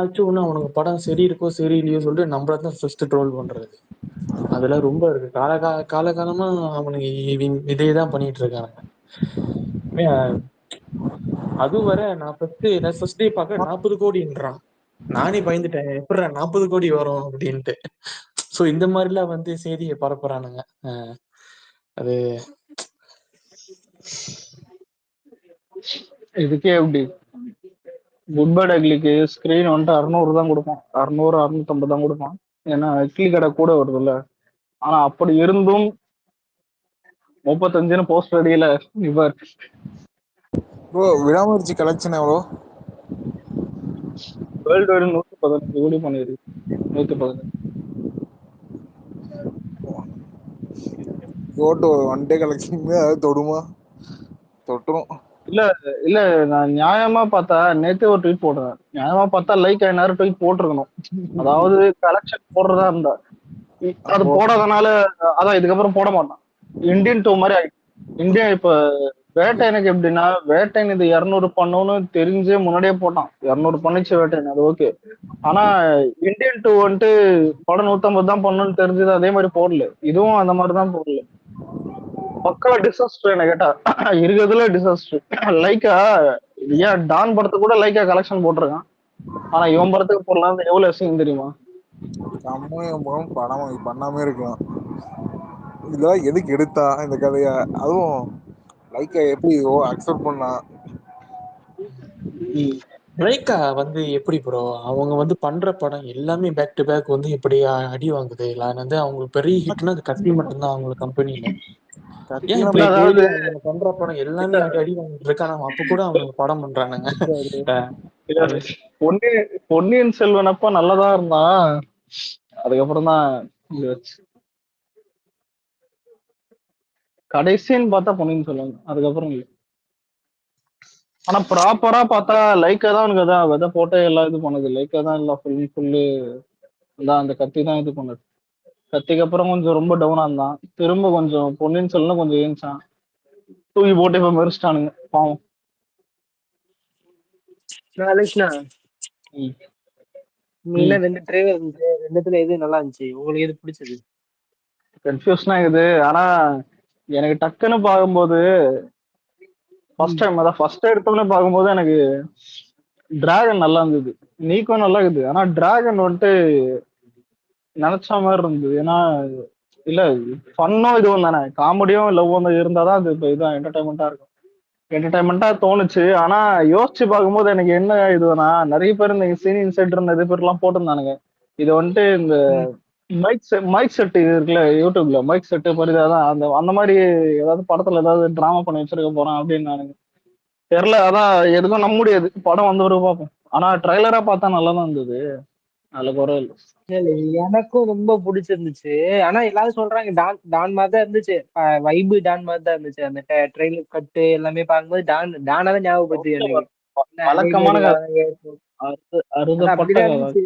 ஆச்சு ஒண்ணு அவனுக்கு படம் சரி இருக்கோ சரி இல்லையோ சொல்லிட்டு நம்மளதான் ஃபர்ஸ்ட் ட்ரோல் பண்றது. அதெல்லாம் ரொம்ப இருக்கு. காலகாலமா அவனுக்கு இதேதான் பண்ணிட்டு இருக்கானுங்க. அஹ் அதுவும் வர நான் ஃபர்ஸ்ட் டே பார்க்க 40 கோடின்றான். நானே பயந்துட்டேன், எப்படிடா 40 கோடி வரும் அப்படின்ட்டு. சோ இந்த மாதிரிலாம் வந்து செய்தியை பரப்புறானுங்க. அது இதுக்கே எப்படி குட் பேட் அக்லிக்கு ஸ்கிரீன் வந்துட்டு 600 தான் கொடுப்பான், 600 650 தான் கொடுப்பான். ஏன்னா இட்லி கடை கூட வருது இல்ல. ஆனா அப்படி இருந்தும் 35 போஸ்ட் அடியில இவர் ப்ரோ விடாமுயற்சி கலெக்ஷன் எவ்வளோ? வேர்ல்டு வரை 115 கோடி பண்ணிருக்கு. 115 கோட்டு ஒன் டே கலெக்ஷன் அதாவது தொடுமா? தொட்டுரும். இல்ல இல்ல, நான் நியாயமா பார்த்தா நேத்தே ஒரு ட்வீட் போடுறேன். நியாயமா பார்த்தா லைக் நேரம் ட்வீட் போட்டிருக்கணும். அதாவது கலெக்ஷன் போடுறதா இருந்தா அது போடாதனால அதான் இதுக்கப்புறம் போட மாட்டான். இந்தியன் 2 மாதிரி ஆயிடுச்சு. இந்தியா இப்ப வேட்டையனுக்கு எப்படின்னா, வேட்டையன் இது 200 பண்ணணும்னு தெரிஞ்சே முன்னாடியே போட்டான். 200 பண்ணிச்சு வேட்டையன், அது ஓகே. ஆனா இந்தியன் 2 வந்துட்டு படம் 150 தான் பண்ணணும்னு தெரிஞ்சது, அதே மாதிரி போடல. இதுவும் அந்த மாதிரி தான் போடல. பக்கா டிசாஸ்டர் என்ன கேட்டா. இருக்கிறதுல டிசாஸ்டர். லைக்கா ஏன் டான் படத்துக்கு கூட லைக்கா கலெக்ஷன் போட்டிருக்கான். ஆனா இவன் படத்துக்கு போடலாம் எவ்வளவு அசிங்கம் தெரியுமா? கம்முன்னு படம் பண்ணாம இருக்கலாம். இதெல்லாம் எதுக்கு எடுத்தா இந்த கதைய? அதுவும் லைக்கா எப்படி அக்செப்ட் பண்ணா? லைக்கா வந்து எப்படி ப்ரோ, அவங்க வந்து பண்ற படம் எல்லாமே பேக் டு பேக் வந்து இப்படி அடி வாங்குது. இல்ல வந்து அவங்களுக்கு பெரிய ஹிட்னா அது கத்தி மட்டும்தான் அவங்க கம்பெனில. ஏன் இப்படி இல்ல, அதாவது டெய்லி அவங்க பண்ற படம் எல்லாமே அடி அடி வாங்கிட்டு இருக்கானா? அப்ப கூட அவனுக்கு படம் பண்றானுங்க. அது பொன்னியின் செல்வன் அப்ப நல்லதா இருந்தான். அதுக்கப்புறம் தான் கடைசின்னு பார்த்தா பொன்னியின் செல்வன், அதுக்கப்புறம் இல்லை. ஆனா ப்ராப்பரா பார்த்தா லைக்கா தான் அவனுக்கு அதான் விதை போட்டே எல்லாம் இது பண்ணுது. லைக்கா தான் எல்லாம் ஃபுல்லு தான் அந்த கத்தி தான் இது பண்ணுது. கத்திக்கு அப்புறம் கொஞ்சம் ரொம்ப டவுனா இருந்தான். திரும்ப கொஞ்சம் பொன்னியின் செல்வன் கொஞ்சம் ஏஞ்சான். தூக்கி போட்டு இப்ப மெரிச்சிட்டானுங்க பாவம். நீங்க 2 ட்ரைவர் இருந்துச்சு, ரெண்டுத்துல எது நல்லா இருந்துச்சு? உங்களுக்கு எது பிடிச்சது? கன்ஃபியூஷனா இருக்குது. ஆனா எனக்கு டக்குன்னு பார்க்கும்போது ஃபர்ஸ்ட் டைம், அதான் ஃபர்ஸ்ட் எடுத்தோன்னே பார்க்கும்போது எனக்கு டிராகன் நல்லா இருந்தது. நீக்கோ நல்லா இருக்குது. ஆனா டிராகன் வந்துட்டு நினைச்ச மாதிரி இருந்தது. ஏன்னா இல்ல ஃபன்னும் இதுவும் தானே, காமெடியும் லவ்வும் இருந்தாதான் அது இப்போ இதான் என்டர்டைன்மெண்டா இருக்கும். என்டர்டைன்மெண்டா தோணுச்சு. ஆனா யோசிச்சு பார்க்கும்போது எனக்கு என்ன இதுனா, நிறைய பேர் இந்த சீன் இன்சைட் நிறைய பேர் எல்லாம் போட்டிருந்தானுங்க. இது வந்துட்டு இந்த மைக் செட் இது இருக்குல்ல யூடியூப்ல, மைக் செட்டு பரிதாதான் அந்த அந்த மாதிரி ஏதாவது படத்துல ஏதாவது டிராமா பண்ணி வச்சிருக்க போறான் அப்படின்னு நானுங்க தெரியல. அதான் எதுக்கும் நம்ப முடியாது. படம் வந்து ஒரு பார்ப்போம். ஆனா ட்ரைலரா பார்த்தா நல்லா தான் இருந்தது, நல்ல குறை இல்லை. எனக்கும் ரொம்ப பிடிச்சிருந்துச்சு. ஆனா எல்லாரும் சொல்றாங்க டான் டான் மாதிரி தான் இருந்துச்சு. வைபு டான் மாதிரி தான் இருந்துச்சு. அந்த ட்ரெயிலர் கட்டு எல்லாமே பார்க்கும்போது டானா தான் ஞாபகப்படுத்து எனக்கு. வழக்கமான ஆனா அறுதப்பட்ட அப்படிதான் இருந்துச்சு.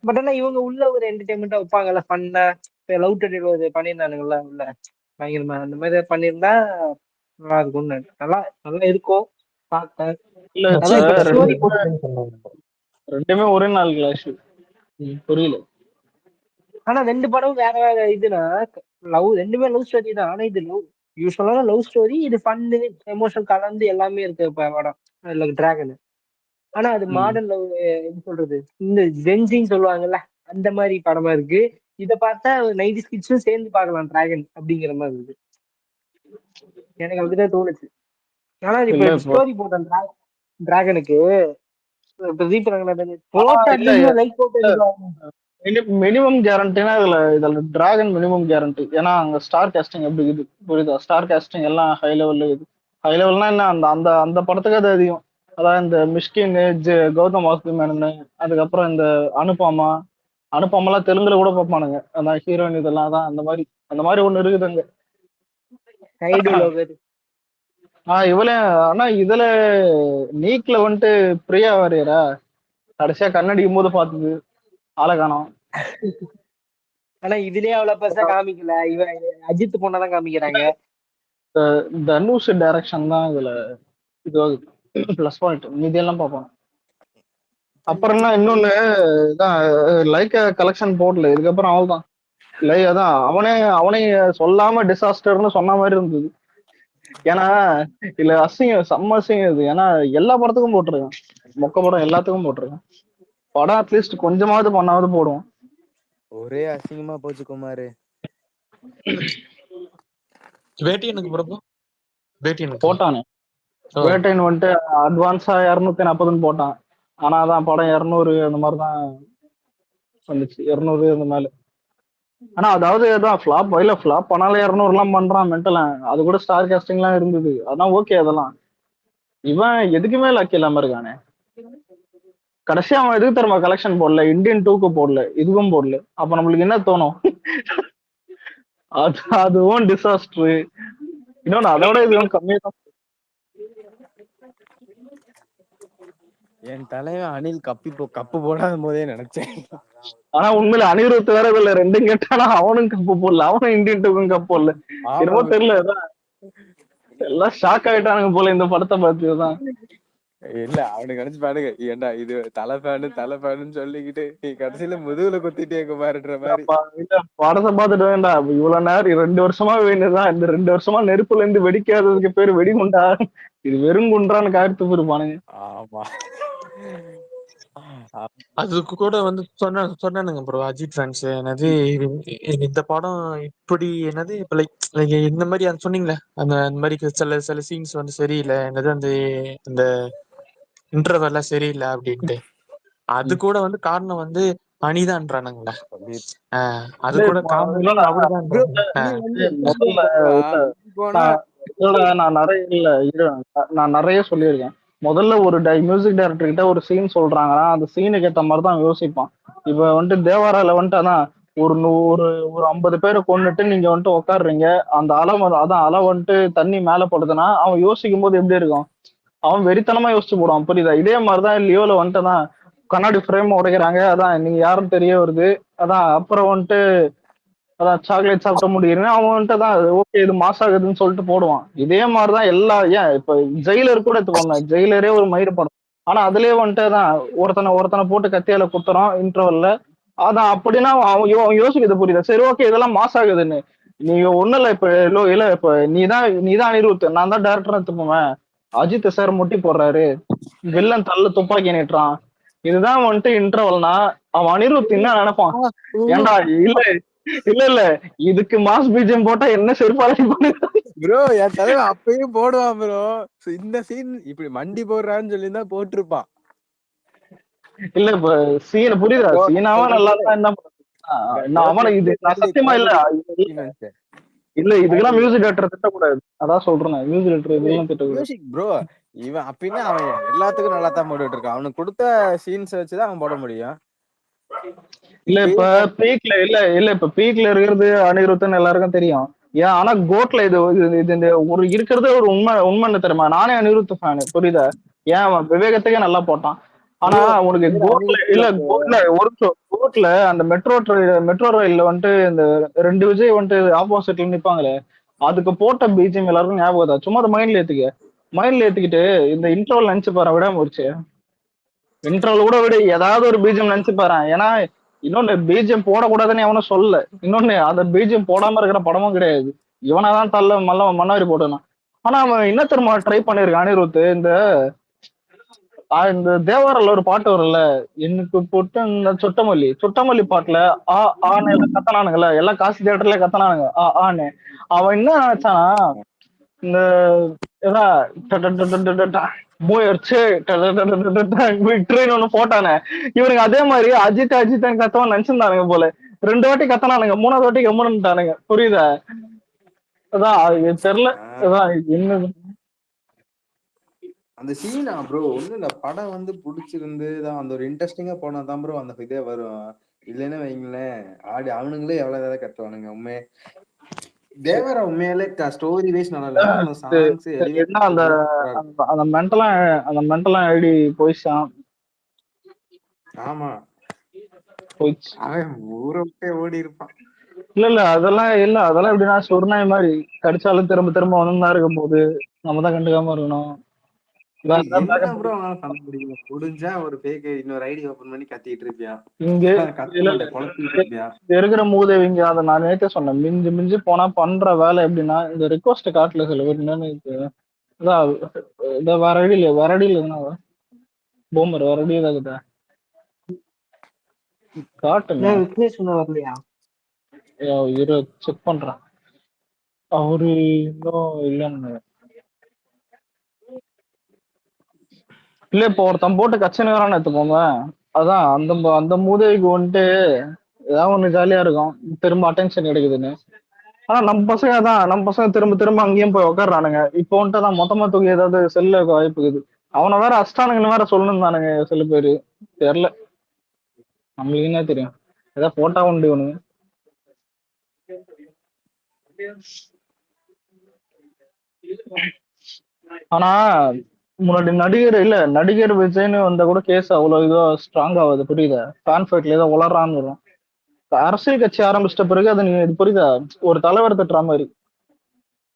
பட் ஆனா இவங்க உள்ள ஒரு என்டர்டைன்மெண்டா வைப்பாங்கல்ல, ஃபன்னா. இப்ப லவ் டுடே பண்ணியிருந்தானுங்கல்ல உள்ள, பயங்கரமா அந்த மாதிரி பண்ணியிருந்தா நல்லா இருக்கும்னு நல்லா நல்லா இருக்கும் பார்த்தேன். இல்ல அதான் இப்ப ஸ்டோரி ரெண்டுமே ஒரே நாள் கிளாஸ். புரியல. ஆனா 2 படம் வேற வேற இதுனா, லவ் ரெண்டுமே லவ் ஸ்டோரி தான். ஆனா இது லவ் யூஸ்வலான லவ் ஸ்டோரி, இது ஃபன்னு எமோஷன் கலந்து எல்லாமே இருக்கு இப்ப படம் அதுல டிராகன். ஆனா அது மாடர்ன் லவ், எப்படி சொல்றது, இந்த ஜென்சின்னு சொல்லுவாங்கல்ல அந்த மாதிரி படமா இருக்கு. இத பார்த்தா 90s கிட்ஸும் சேர்ந்து பார்க்கலாம் டிராகன் அப்படிங்கிற மாதிரி இருக்கு. எனக்கு அப்படிதான் தோணுச்சு. ஆனா இப்ப இல்ல இப்போ ஸ்டோரி போட்டேன் டிராகனுக்கு. பிரதீப் ரங்கநாதன் இல்ல போட்ட லைக் போட்டு மினிமம் கேரண்டினா இதுல டிராகன் மினிமம் கேரண்டி. ஏன்னா அங்க ஸ்டார் காஸ்டிங் எப்படி இருக்குது புரியுதா? ஸ்டார் காஸ்டிங் எல்லாம் ஹை லெவல்ல இருக்குது. ஹை லெவல்னா என்ன, அந்த அந்த அந்த படத்துக்கு அது அதிகம். அதான் இந்த மிஷ்கின், கௌதம் வாசுதேவ், அதுக்கப்புறம் இந்த அனுபாமா. அனுபாமெல்லாம் தெலுங்குல கூட பார்ப்பானுங்க. அதான் ஹீரோயின் இதெல்லாம் தான் அந்த மாதிரி ஒண்ணு இருக்குது அங்க. இவளே. ஆனா இதுல நீக்ல வந்துட்டு பிரியா வாரியரா கடைசியா கண்ணடிக்கும் போது பார்த்தது ஆளை காணோம். ஆனா இதுலயே அவ்வளவு பெருசா காமிக்கல. இவன் அஜித் பொண்ணதான் காமிக்கிறாங்க. தனுஷ் டைரக்ஷன் தான் இதுல இது பிளஸ் பாயிண்ட். மீதியெல்லாம் பார்ப்போம். அப்புறம் என்ன இன்னொன்னு இதான் லைக் கலெக்ஷன் போடல இதுக்கப்புறம் அவள்தான் அதான் அவனே அவனே சொல்லாம டிசாஸ்டர்னு சொன்ன மாதிரி இருந்தது. ஏன்னா இல்ல அசிங்கம் செம்ம அசிங்கம் இது. ஏன்னா எல்லா படத்துக்கும் போட்டிருக்கான், மொக்க படம் எல்லாத்துக்கும் போட்டிருக்கான். படம் அட்லீஸ்ட் கொஞ்சமாவது பண்ணாவது போடுவோம். ஒரே அசிங்கமா போச்சு குமாரு. வேட்டையனுக்கு பிறப்பு வேட்டையனுக்கு போட்டானே வேட்டைன்னு வந்துட்டு அட்வான்ஸா 240 போட்டான். ஆனா அதான் படம் 200 அந்த மாதிரிதான் வந்துச்சு, 200 அந்த மேல. ஆனா அதாவது அதான் ஃபிளாப் இல்ல, ஃபிளாப் பண்ணாலே 200 எல்லாம் பண்றான் மென்டலா. அது கூட ஸ்டார் காஸ்டிங் எல்லாம் இருந்தது, அதான் ஓகே. அதெல்லாம் இவன் எதுக்குமே லக் இல்லாம இருக்கானே. கடைசியா அவன் எதுக்கு தெரியுமா கலெக்ஷன் போடல, இந்தியன் 2க்கு போடல, இதுவும் போடல. அப்ப நம்மளுக்கு என்ன தோணும்? அதுவும் டிசாஸ்டர். இன்னொன்னு அதோட இதுவும் கம்மியா தான். என் தலைவன் அனில் கப்பு போடாத போதே நினைச்சேன். ஆனா உண்மையில அனிருத் வேற இல்ல, ரெண்டும் கேட்டானா அவனும் கப்பு போடல, அவனும் இந்தியன் 2க்கும் கப்பு போடல. என்னமோ தெரியல, எல்லாம் ஷாக் ஆயிட்டானுங்க போல இந்த படத்தை பார்த்துதான். இல்ல அவனுக்கு நினைச்சு பாருங்க, ஏண்டா இது தலை ஃபேனு சொல்லிக்கிட்டு நீ கடைசியில முதுகுல குத்திட்டே குமாருன்ற மாதிரி. படத்தை பார்த்துட்டு வேண்டாம், இவ்வளவு நேரம் 2 வருஷமா வேணுதான், இந்த 2 வருஷமா நெருப்புல இருந்து வெடிக்காததுக்கு பேரு வெடிகுண்டா, இது வெறும் குன்றான்னு காய்த்து போயிருப்பானுங்க. ஆமா, அதுக்கு கூட வந்து சொன்னானுங்க ப்ரோ அஜித் ஃபேன்ஸ், என்னது இந்த படம் இப்படி என்னது இப்ப லைக் இந்த மாதிரி அது சொன்னீங்களே அந்த மாதிரி சில சில சீன்ஸ் வந்து சரியில்லை, என்னது அந்த இந்த இன்டர்வெல்லாம் சரியில்லை அப்படின்ட்டு. அது கூட வந்து காரணம் வந்து அனிதான்றானுங்களே. அது கூட காமெடி அப்படிதான். நான் நிறைய சொல்லியிருக்கேன். முதல்ல ஒரு மியூசிக் டைரக்டர் கிட்ட ஒரு சீன் சொல்றாங்கன்னா அந்த சீனுக்கு ஏத்த மாதிரி தான் யோசிப்பான். இப்ப வந்துட்டு தேவாரால வந்துட்டு அதான் ஒரு ஒரு ஒரு 50 பேரை கொண்டுட்டு நீங்க வந்துட்டு உட்காடுறீங்க, அந்த அலை வந்துட்டு தண்ணி மேல படுதுன்னா அவன் யோசிக்கும் போது எப்படி இருக்கும்? அவன் வெறித்தனமா யோசிச்சு போடுவான், புரியுதா? இதே மாதிரிதான் லியோல வந்துட்டு தான் கண்ணாடி ஃப்ரேம் உடைக்கிறாங்க, அதான் நீங்க யாரும் தெரிய வருது, அதான் அப்புறம் வந்துட்டு அதான் சாக்லேட் சாப்பிட்ட முடியுதுன்னு அவன் வந்துட்டு தான் ஓகே இது மாஸ் ஆகுதுன்னு சொல்லிட்டு போடுவான். இதே மாதிரிதான் எல்லா ஏன் இப்ப ஜெயிலர் கூட எடுத்துக்கோங்க, ஜெயிலரே ஒரு மயிறு படம். ஆனா அதுலயே வந்துட்டு தான் ஒருத்தனை போட்டு கத்தியால குத்துறோம் இன்டர்வல்ல, அதான் அப்படின்னா அவன் யோசிக்கிறது புரியுதா? சரி ஓகே இதெல்லாம் மாஸ் ஆகுதுன்னு. நீங்க ஒண்ணும் இல்ல இப்ப இல்ல இப்ப நீதான் அனிருத், நான் தான் டேரக்டர் எடுத்துப்போமே, அஜித் சார் முட்டி போடுறாரு, வில்லன் தள்ள துப்பாக்கி நீட்டுறான், இதுதான் வந்துட்டு இன்டர்வல்னா அவன் அனிருத் என்ன நினைப்பான்? ஏண்டா இல்ல இல்ல இல்ல இதுக்கு மாஸ் பிஜிஎம் போட்டா என்ன செருப்பாளி ப்ரோ என் தலைவன் அப்பயும் போடுவான் ப்ரோ. இந்த சீன் இப்படி மண்டி போடுறான்னு சொல்லி தான் போட்டிருப்பான். இல்ல இப்ப சீன் புரியுதா? சீனாவா நல்லா தான் என்ன அவன இது நான் சத்தியமா இல்ல இல்ல இதுக்கெல்லாம் மியூசிக் டைரக்டர் திட்டக்கூடாது, அதான் சொல்றேன். மியூசிக் டைரக்டர் இதெல்லாம் திட்டக்கூடாது ப்ரோ. இவன் அப்படின்னா அவன் எல்லாத்துக்கும் நல்லா தான் போட்டுட்டு இருக்கான். அவனுக்கு கொடுத்த சீன்ஸ் வச்சுதான் அவன் போட முடியும். இல்ல இப்ப பீக்ல இப்ப பீக்ல இருக்கிறது அனிருத்னு எல்லாருக்கும் தெரியும். ஏன் ஆனா கோட்ல இது இந்த ஒரு இருக்கிறது ஒரு உண்மைன்னு தெரியுமா? நானே அனிருத் ஃபேனு, புரியுதா? ஏன் அவன் விவேகத்துக்கே நல்லா போட்டான். ஆனா உனக்கு கோட்ல ஒரு கோட்ல அந்த மெட்ரோ ரயில்ல வந்துட்டு இந்த 2 விஜய் வந்துட்டு ஆப்போசிட்ல நிப்பாங்களே, அதுக்கு போட்ட பிஜிஎம் எல்லாருக்கும் ஞாபகம். சும்மா அதை மைண்ட்ல ஏத்துக்கிட்டு இந்த இன்டர்வல் நினைச்சு பாரு, விடாம போச்சு. இன்டர்வல் கூட விட ஏதாவது ஒரு பிஜிஎம் நினைச்சு பாரு. ஏன்னா இன்னொன்னு பிஜிஎம் போடக்கூடாதுன்னு எவனும் சொல்லல, இன்னொன்னு அந்த பிஜிஎம் போடாம இருக்கிற படமும் கிடையாது. இவனாதான் மண்ணாரி போட்டான். ஆனா அவன் என்ன தெரியுமா ட்ரை பண்ணிருக்கான் அனிருத்? இந்த தேவாரில் ஒரு பாட்டு வரும்ல, எனக்கு போட்டு இந்த சொட்டமல்லி பாட்டுல ஆன்னு எல்லாம் கத்தனானுங்கல்ல, எல்லாம் காசு தியேட்டர்ல கத்தனானுங்க ஆன்னு. அவன் என்ன நினைச்சானா இந்த முயற்சி ஒண்ணு போட்டானே, இவனுக்கு அதே மாதிரி அஜித் கத்தவன் நினைச்சிருந்தானுங்க போல. 2 வாட்டி கத்தனானுங்க, 3வது வாட்டி கம்முன்னுட்டானுங்க, புரியுதா? அதான் தெரியல, அதான் என்ன அந்த சீனா ப்ரோ. ஒண்ணு இல்ல, படம் வந்து பிடிச்சிருந்து தான் அந்த ஒரு இன்ட்ரெஸ்டிங்கா போனாதான் ப்ரோ அந்த இதே வரும். இல்லைன்னா வைங்களேன் அவனுங்களே எவ்வளவு ஏதாவது கத்துவானுங்க. உண்மையே தேவரா உண்மையாலே ஸ்டோரி வைஸ் நல்லா இல்ல, அந்த சாங்ஸ் என்ன அந்த மென்டலா ஐடி போயிச்சான். ஆமா போயிடுச்சு, அவன் ஊரை விட்டே ஓடி இருப்பான். இல்ல அதெல்லாம் எப்படின்னா சொர்ணாய் மாதிரி கடிச்சாலும் திரும்ப திரும்ப வந்துதான் இருக்கும் போது நம்ம தான் கண்டுக்காம இருக்கணும். என்ன ப்ரோ அவனால பண்ண முடியும்? முடிஞ்சா ஒரு ஃபேக் இன்னொரு ஐடி ஓபன் பண்ணி கத்திட்டு இருப்பியா? இங்க கத்த இல்ல மாட்டேன், குழப்பிட்டு இருப்பியா? இங்க இருக்கிற மூதேவிங்க அதை நான் நேத்தே சொன்னேன். மிஞ்சி மிஞ்சி போனா பண்ற வேலை எப்படின்னா, இந்த ரிக்வஸ்ட் காட்டல சில பேர் என்னன்னு இதான் இதை வேற அடியில் எதுனா பூமர் வேற அடி ஏதாகுதா காட்டுங்க. விக்னேஷ் இன்னும் வரலையா? இரு செக் பண்றேன். அவரு இன்னும் இல்லைன்னு இல்ல. இப்போ ஒருத்தன் போட்டு கச்சனைவரான்னு எடுத்துக்கோங்க. அதான் அந்த அந்த மூதேவிக்கு வந்துட்டு ஏதாவது ஒண்ணு ஜாலியா இருக்கும், திரும்ப அட்டென்ஷன் கிடைக்குதுன்னு. ஆனா நம்ம பசங்க திரும்ப திரும்ப அங்கேயும் போய் உட்காடுறானுங்க. இப்போ வந்துட்டு தான் மொத்தமா தூக்கி ஏதாவது செல்ல வாய்ப்பு இருக்குது. அவனை வேற அஸ்டானுங்கன்னு வேற சொல்லணும் தானுங்க சில பேரு. தெரியல, நம்மளுக்கு என்ன தெரியும், ஏதாவது போட்டா உண்டு இவனுங்க. ஆனா முன்னாடி நடிகர் விஜய்னு வந்தா கூட கேஸ் அவ்வளவு இதோ ஸ்ட்ராங் ஆகுது, புரியுதா? ஃபேன் ஃபைட்ல ஏதோ உளறான்னு வரும். அரசியல் கட்சி ஆரம்பிச்சிட்ட பிறகு அது நீங்க இது புரியுதா, ஒரு தலைவர் தட்டுற மாதிரி.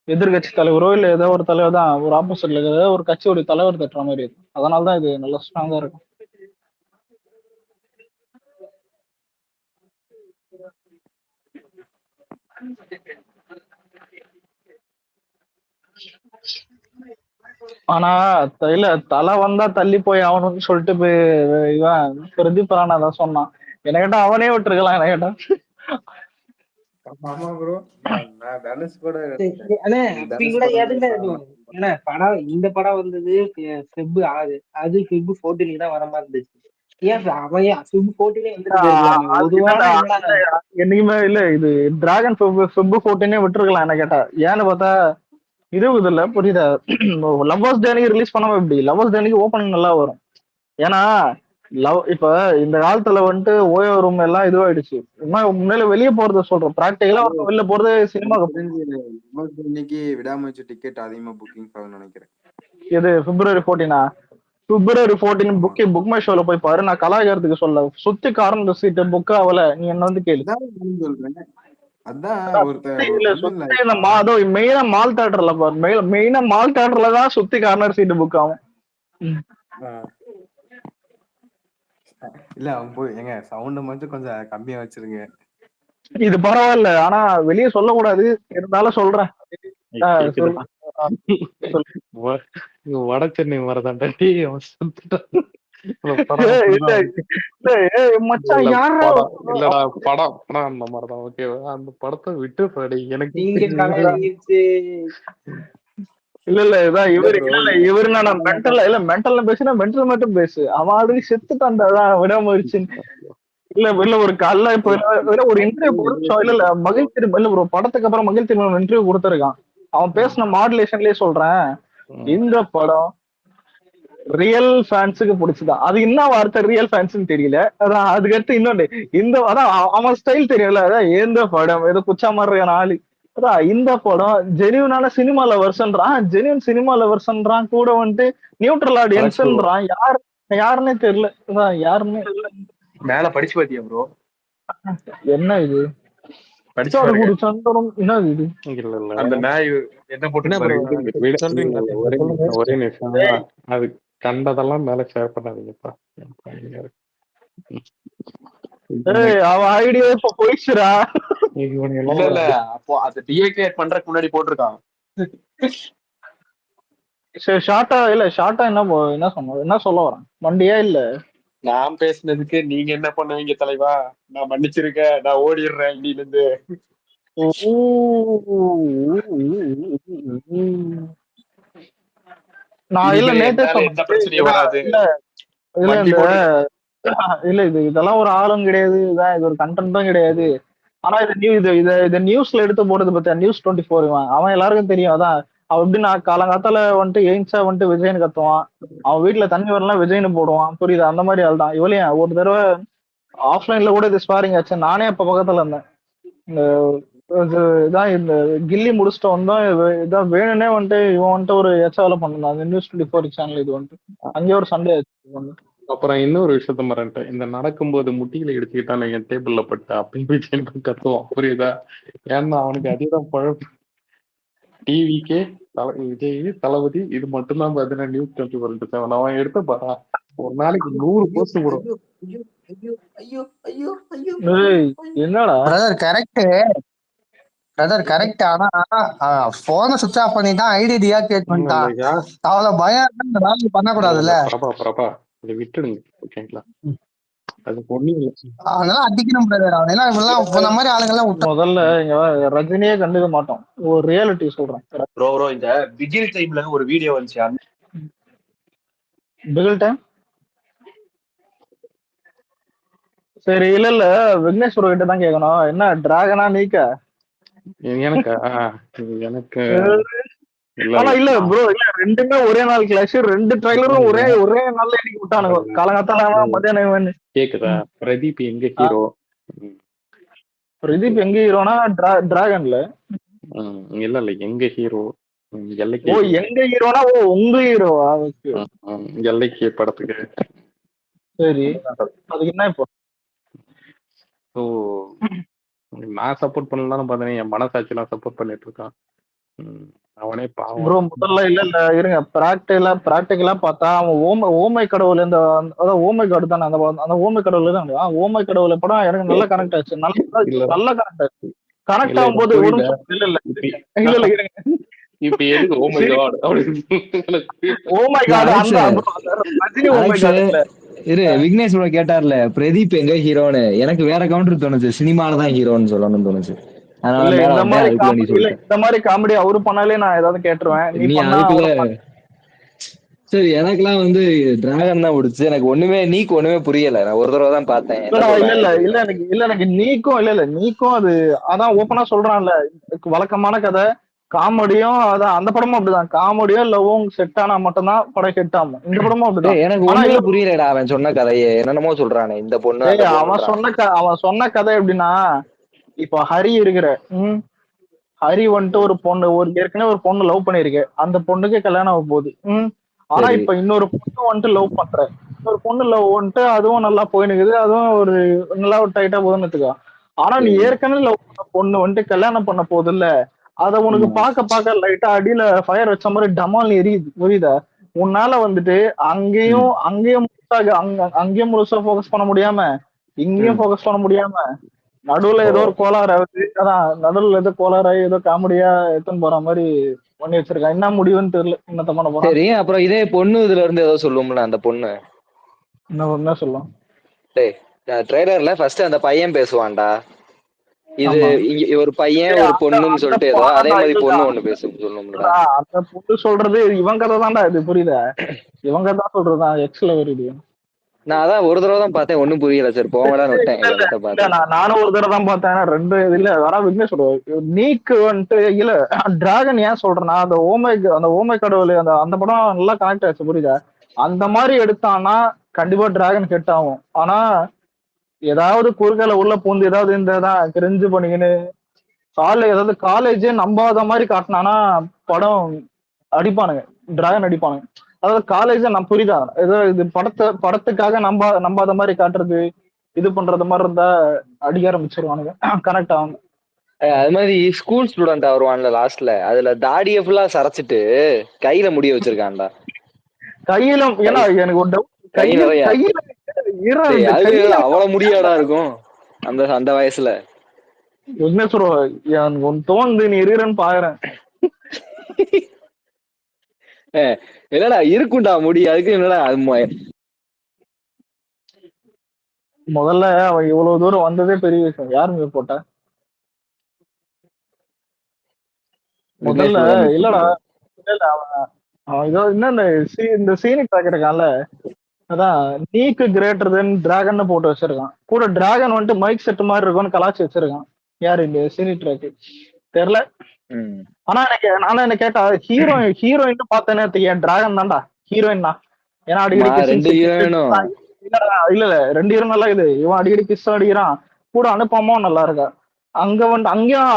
எதிர்கட்சி தலைவரோ இல்ல ஏதோ ஒரு தலைவர் தான், ஒரு ஆப்போசிட்ல ஏதோ ஒரு கட்சியோட தலைவர் தட்டுற மாதிரி இருக்கு. அதனாலதான் இது நல்லா ஸ்ட்ராங்கா இருக்கும். ஆனா இல்ல, தலை வந்தா தள்ளி போய் ஆகணும்னு சொல்லிட்டு போய் இவன் பிரதீப் ராணா தான் சொன்னான். என்ன கேட்டா அவனே விட்டுருக்கலாம். என்ன கேட்டா ஆமா ப்ரோ, நான் தனுஷ் கூட அண்ணே தனுஷ் அப்பீங்களா படம் எதுல ஏன்னா படம் இந்த படம் வந்தது ஃபெப் 6, அது ஃபெப் 14 தான் வர மாதிரி இருந்துச்சு. ஏன் அவன் ஃபெப் 14 வந்துட்டு போயிருக்கலாமே, ஒரு வாரம் என்னடா. என்னைக்குமே இல்ல, இது டிராகன் ஃபெப் 14 விட்டுருக்கலாம் என்ன கேட்டா. ஏன்னு பார்த்தா இருபது இல்ல, புரியுதா? லவ்வர்ஸ் டேனிக்கு ரிலீஸ் பண்ணாம எப்படி லவ்வர்ஸ் டேனிக்கு ஓப்பனிங் நல்லா வரும். ஏன்னா இப்ப இந்த காலத்துல வந்துட்டு ஓயோ ரூம் எல்லாம் இதுவாயிடுச்சு. முன்னால வெளியே போறத சொல்றோம், பிராக்டிகலா வெளில போறது சினிமாக்கு. இன்னைக்கு விடாமுயற்சி டிக்கெட் அதிகமா புக்கிங் ஆகும்னு நினைக்கிறேன். இது பிப்ரவரி 14 பிப்ரவரி 14 புக் மை ஷோல போய் பாரு. நான் கலாச்சாரத்துக்கு சொல்ல சுத்தி கார்னர் சீட்டு புக் ஆகல, நீ என்ன வந்து கேளு. மெயினா மால் தியேட்டர்ல பாரு, மெயினா மால் தியேட்டர்ல தான் சுத்தி கார்னர் சீட்டு புக் ஆகும். இல்ல அவங்க போய் எங்க சவுண்ட் மட்டும் கொஞ்சம் கம்மியா வச்சிருங்க. இது பரவாயில்ல, ஆனா வெளியே சொல்லக்கூடாது, இருந்தாலும் சொல்றேன். வட சென்னை வரதாண்டா இல்லடா படம் அந்த மாதிரிதான். ஓகேவா? அந்த படத்தை விட்டு படி எனக்கு இல்ல இதான் இவரு நான் மென்டல் பேசுனா மென்டல் மட்டும் பேசு. அவன் ஆல்ரெடி செத்துட்டான்டாதான் விடாம இல்ல ஒரு கல்ல இப்ப ஒரு இன்டர்வியூ இல்ல மகிழ் திரும்ப இல்ல ஒரு படத்துக்கு அப்புறம் மகிழ் திரும்ப இன்டர்வியூ கொடுத்திருக்கான். அவன் பேசின மாடுலேஷன்லயே சொல்றேன், இந்த படம் ரியல் ஃபேன்ஸுக்கு பிடிச்சதான். அது என்ன வார்த்தை ரியல் ஃபேன்ஸ்னு தெரியல. அதான் அதுக்கடுத்து இன்னொன்னு, இந்த அதான் அவன் ஸ்டைல் தெரியல. அதான் எந்த படம் ஏதோ குச்சா மாதிரியான ஆளு. அதான் இந்த படம் ஜெனியூனான சினிமா லவர்ஸ்ன்றான், ஜெனியூன் சினிமா லவர்ஸ்ன்றான், கூட வந்துட்டு நியூட்ரல் ஆடியன்ஸ்ன்றான். யாருன்னே தெரியல. அதான் யாருன்னு மேல படிச்சு பாத்தியா ப்ரோ? என்ன இது அந்த நாய் என்ன போட்டு ஒரே நிமிஷம், அது கண்டதெல்லாம் மேல ஷேர் பண்ணாதீங்கப்பா. அவன் ஐடியா இப்ப போயிடுச்சுடா. இல்ல அப்போ அது டீஆக்டிவேட் பண்றதுக்கு முன்னாடி போட்டிருக்கான். சரி ஷார்ட்டா என்ன சொன்ன, என்ன சொல்ல வரேன் வண்டியா இல்ல நான் பேசுனதுக்கு நீங்க என்ன பண்ணுவீங்க தலைவா? நான் மன்னிச்சிருக்கேன், நான் ஓடிடுறேன் இன்னில இருந்து. நான் இல்ல நேத்தே எந்த பிரச்சனையும் வராது. இல்ல இதெல்லாம் ஒரு ஆளும் கிடையாது, இதான் இது ஒரு கண்டென்ட்டும் கிடையாது. ஆனா இது நியூஸ்ல எடுத்து போடுறது பத்தியா, நியூஸ் 24 அவன் எல்லாருக்கும் தெரியும். அதான் அவன் எப்படி நான் காலங்காத்தால வந்துட்டு எய்ம்ஸா வந்துட்டு விஜய்னு கத்துவான், அவன் வீட்டுல தண்ணி வரலாம் விஜய்னு போடுவான், புரியுது? அந்த மாதிரி ஆள் தான் இவளையும். ஒரு தடவை ஆஃப்லைன்ல கூட இது ஸ்பாரிங் ஆச்சு, நானே அப்ப பக்கத்துல இருந்தேன். இதான் இந்த கில்லி முடிச்சுட்டு வந்தோம், இதான் வேணும்னே வந்துட்டு இவன் வந்துட்டு ஒரு வேலை பண்ணான் அந்த நியூஸ் 24 சேனல். இது வந்துட்டு அங்கேயே ஒரு சண்டே ஆச்சு. அப்புறம் இன்னொரு விஷயத்த மறந்துட்டேன், இந்த நடக்கும்போது முட்டியில எடுத்துக்கிட்டான் என் டேபிள்ல பட்டு அப்படின்னு கத்துவான், புரியுதா? ஏன்னா அவனுக்கு அதேதான் பழப்பு. டிவிக்கே விஜய் தளபதி இது மட்டும்தான் பாத்தீங்கன்னா நியூஸ் 24/7 அவன் எடுத்த பாரா ஒரு நாளைக்கு 100 ஐயோ போஸ்ட் போடும். ஐயோ ஐயோ ஐயோ ஐயோ ஐயோ ஐயோ ஏய், என்னடா பிரதர் கரெக்ட் பிரதர் கரெக்ட். ஆனா போனை சுவிச் ஆஃப் பண்ணி தான் ஐடி டிஆக்டிவேட் பண்ணிட்டான். இல்லையா அவ்வளவு பயம் இருந்தா இந்த வேலையை பண்ணக்கூடாதுல்ல. பிரபா இதை விட்டுடுங்க ஓகேங்களா. அது ஒண்ணும் இல்லை. அதனால அடிக்கணும் பிரதர். அவன் எல்லாம் இப்பெல்லாம் இந்த மாதிரி ஆளுங்கெல்லாம் விட்டா முதல்ல இங்க ரஜினியே கண்டுக்க மாட்டோம். ஒரு ரியாலிட்டி சொல்றேன். ப்ரோ இந்த பிகில் டைம்ல ஒரு வீடியோ வந்துச்சு பிகில் டைம் சரி இல்ல விக்னேஷ் ப்ரோ கிட்ட தான் கேட்கணும். என்ன டிராகனா நீக்க எனக்கு எனக்கு ஆனா இல்ல ப்ரோ இல்ல ரெண்டுமே ஒரே நாள் கிளாஷ். ரெண்டு ட்ரைலரும் ஒரே நாள்ல இன்னைக்கு விட்டானுங்க. காலங்காத்தால மத்தியானம் கேக்குதா பிரதீப் எங்க ஹீரோ? பிரதீப் எங்க ஹீரோனா டிராகன்ல இல்ல எங்க ஹீரோ ஓ எங்க ஹீரோனா ஓ உங்க ஹீரோவா? எல்லைக்கு படத்துக்கு சரி அதுக்கு என்ன இப்போ? ஸோ நான் சப்போர்ட் பண்ணலாம்னு பார்த்தேன். என் மனசாட்சியெல்லாம் சப்போர்ட் பண்ணிட்டு இருக்கான். அவனே பாவம் ப்ரோ முதல்ல இல்ல இருங்க பிராக்டிகலா பார்த்தா அவன் ஓமை கடவுள் இந்த அதாவது ஓமை கடவுள் தானே அந்த ஓமை கடவுள் தான் ஓமை கடவுள் படம் எனக்கு நல்லா கனெக்ட் ஆச்சு. நல்லா கனெக்ட் ஆச்சு. கனெக்ட் ஆகும்போது இல்ல இருங்க இப்ப எதுக்கு oh my god oh my god அந்த ரஜினி ஓ மை காட் இல்ல இரு விக்னேஷ் ப்ரோ கேட்டார்ல பிரதீப் எங்க ஹீரோன்னு. எனக்கு வேற கவுண்டர் தோணுச்சு, சினிமால தான் ஹீரோன்னு சொல்லணும்னு தோணுச்சு. இந்த மாதிரி காமெடி அவரு பண்ணாலே நான் ஏதாவது கேட்டுருவேன். நீ அதுக்குள்ள சரி எனக்கெல்லாம் வந்து டிராகன் தான் பிடிச்சு. எனக்கு ஒண்ணுமே புரியல. நான் ஒரு தடவை தான் பார்த்தேன். எனக்கு நீக்கும் அது அதான் ஓப்பனா சொல்றான்ல வழக்கமான கதை காமெடியும் அதான் அந்த படமும் அப்படிதான். காமெடியும் லவ்வும் செட் ஆனா மட்டும்தான் படம் ஹிட் ஆகும். இந்த படமும் அப்படிதான். எனக்கு ஒண்ணுமே புரியலடா அவன் சொன்ன கதையே. என்னென்னமோ சொல்றானே இந்த பொண்ணு. அவன் சொன்ன கதை எப்படின்னா இப்போ ஹரி இருக்கிற ஹரி வந்துட்டு ஒரு பொண்ணு ஏற்கனவே ஒரு பொண்ணு லவ் பண்ணிருக்கு. அந்த பொண்ணுக்கு கல்யாணம் ஆக போகுது. ஆனா இப்ப இன்னொரு பொண்ணு வந்துட்டு லவ் பண்ற இன்னொரு பொண்ணு லவ் வந்துட்டு அதுவும் நல்லா போயினுக்குது. அதுவும் ஒரு நல்லா ஒரு டைட்டா போதுன்னு வச்சுக்கோ. ஆனா நீ ஏற்கனவே லவ் பண்ண பொண்ணு வந்துட்டு கல்யாணம் பண்ண போகுது இல்ல, அத உனக்கு பார்க்க லைட்டா அடியில ஃபயர் வச்ச மாதிரி டமால் எரியுது. புரியுதா? உன்னால வந்துட்டு அங்கேயும் முழுசா போக்கஸ் பண்ண முடியாம இங்கேயும் போக்கஸ் பண்ண முடியாம நடுவுல ஏதோ ஒரு கோளாறு ஆகுது. அதான் நடுவுல ஏதோ கோளாறாயி ஏதோ காமெடியா எடுத்துன்னு போற மாதிரி பண்ணி வச்சிருக்கான். என்ன முடிவுன்னு தெரியல. என்னத்த பண்ண போறான். சரி அப்புறம் இதே பொண்ணு இதுல இருந்து ஏதோ சொல்லுவோம்ல அந்த பொண்ணு என்ன சொல்லும் ட்ரெய்லர்ல ஃபர்ஸ்ட் அந்த பையன் பேசுவான்டா. இது ஒரு பையன் ஒரு பொண்ணுன்னு சொல்லிட்டு ஏதோ அதே மாதிரி பொண்ணு ஒண்ணு சொல்லணும்ல. அந்த பொண்ணு சொல்றது இவன் கதை தான்டா. இது புரியுதா? இவங்க தான் சொல்றதுதான் எக்ஸ்ல வருது. நான் அதான் ஒரு தடவை தான் பார்த்தேன். ஒண்ணும் புரியல. சரி போங்கடான்னு விட்டேன். நானும் ஒரு தடவை தான் பார்த்தேன். ரெண்டு இல்ல வரா விக்னேஷ் நீக்கு வந்துட்டு இல்ல டிராகன் ஏன் சொல்றேன்னா அந்த ஓமை கடவுள் அந்த படம் நல்லா கனெக்ட் ஆச்சு. புரியுதா? அந்த மாதிரி எடுத்தான்னா கண்டிப்பா டிராகன் ஹிட் ஆகும். ஆனா ஏதாவது குறுக்கால உள்ள பூந்து ஏதாவது இந்ததான் கிரிஞ்சு பண்ணிக்கின்னு ஏதாவது காலேஜே நம்பாத மாதிரி காட்டினானா படம் அடிப்பானுங்க. டிராகன் அடிப்பானுங்க. அதாவது காலேஜ நான் புரியுதா ஏதோ இது படத்துக்காக நம்பாத மாதிரி காட்டுறது இது பண்றது மாதிரி இருந்தா அடிக்க ஆரம்பிச்சிருவானுங்க. கனெக்ட் ஆகும். அது மாதிரி ஸ்கூல் ஸ்டூடெண்ட் வருவான்ல லாஸ்ட்ல அதுல தாடிய ஃபுல்லா சரைச்சிட்டு கையில முடிய வச்சிருக்கான்டா. கையில ஏன்னா எனக்கு ஒரு டவுட் அவ்வளவு முடியாடா இருக்கும் அந்த வயசுல. என்ன சொல்லுவோம் தோணுது நீ இருக்கிறன்னு பாக்குறேன். என்னடா இருக்கும்டா முடி. அதுக்கு என்னடா அது முதல்ல அவன் இவ்வளவு தூரம் வந்ததே பெரிய விஷயம். யாருமே போட்ட முதல்ல இல்லடா இல்ல அவன் ஏதோ இன்னும் இந்த சீனிக் பாக்கிருக்கான்ல அதான் நீக்கு கிரேட்டர் தென் டிராகன் போட்டு வச்சிருக்கான். கூட டிராகன் வந்துட்டு மைக் செட் மாதிரி இருக்கும்னு கலாச்சி வச்சிருக்கான். யாரு இந்த சீனி ட்ராக்கு தெரியல. ஆனா நானும் என்ன கேட்டா ஹீரோயின் பார்த்தேனே என் டிராகன் தான்டா ஹீரோயின் தான். ஏன்னா அடிக்கடி இல்ல 2 ஹீரோ நல்லா இது. இவன் அடிக்கடி கிஸ் அடிக்கிறான். கூட அனுப்பாம நல்லா இருக்கா. அங்க வந்துட்டு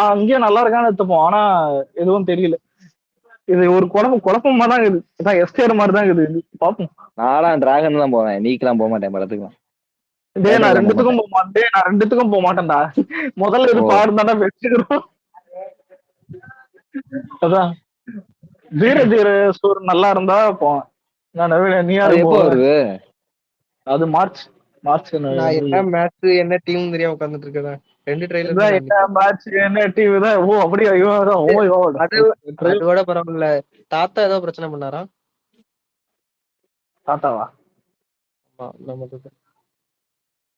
அங்கேயும் நல்லா இருக்கான்னு எடுத்துப்போம். ஆனா எதுவும் தெரியல. இது ஒரு குழப்பமா தான் இருக்குது. எஸ்கேர் மாதிரி தான் இருக்குது. பாப்போம். நான்லாம் டிராகன் தான் போவேன். நீக்கெல்லாம் போக மாட்டேன் படத்துக்குலாம். நான் ரெண்டுத்துக்கும் போக மாட்டேன்டா. முதல்ல இது பாருந்தாண்டா வச்சுக்கிறோம். அதான் தீர தீர சூர் நல்லா இருந்தா போவேன். நான் நீ அது யாருக்கு எப்போ போவேன்? வருது? அது மார்ச் மார்ச் நான் என்ன மேட்ச் என்ன டீம் தெரியாம உட்காந்துட்டு இருக்கேன். 2 ட்ரெய்லர் இதான் என்ன மேட்ச் என்ன டீம் தான். ஓ அப்படியா இவன் ஓ மை காட். அதோட பரவாயில்ல. தாத்தா ஏதோ பிரச்சனை பண்ணாரா? தாத்தாவா? ஆமா, நமக்கு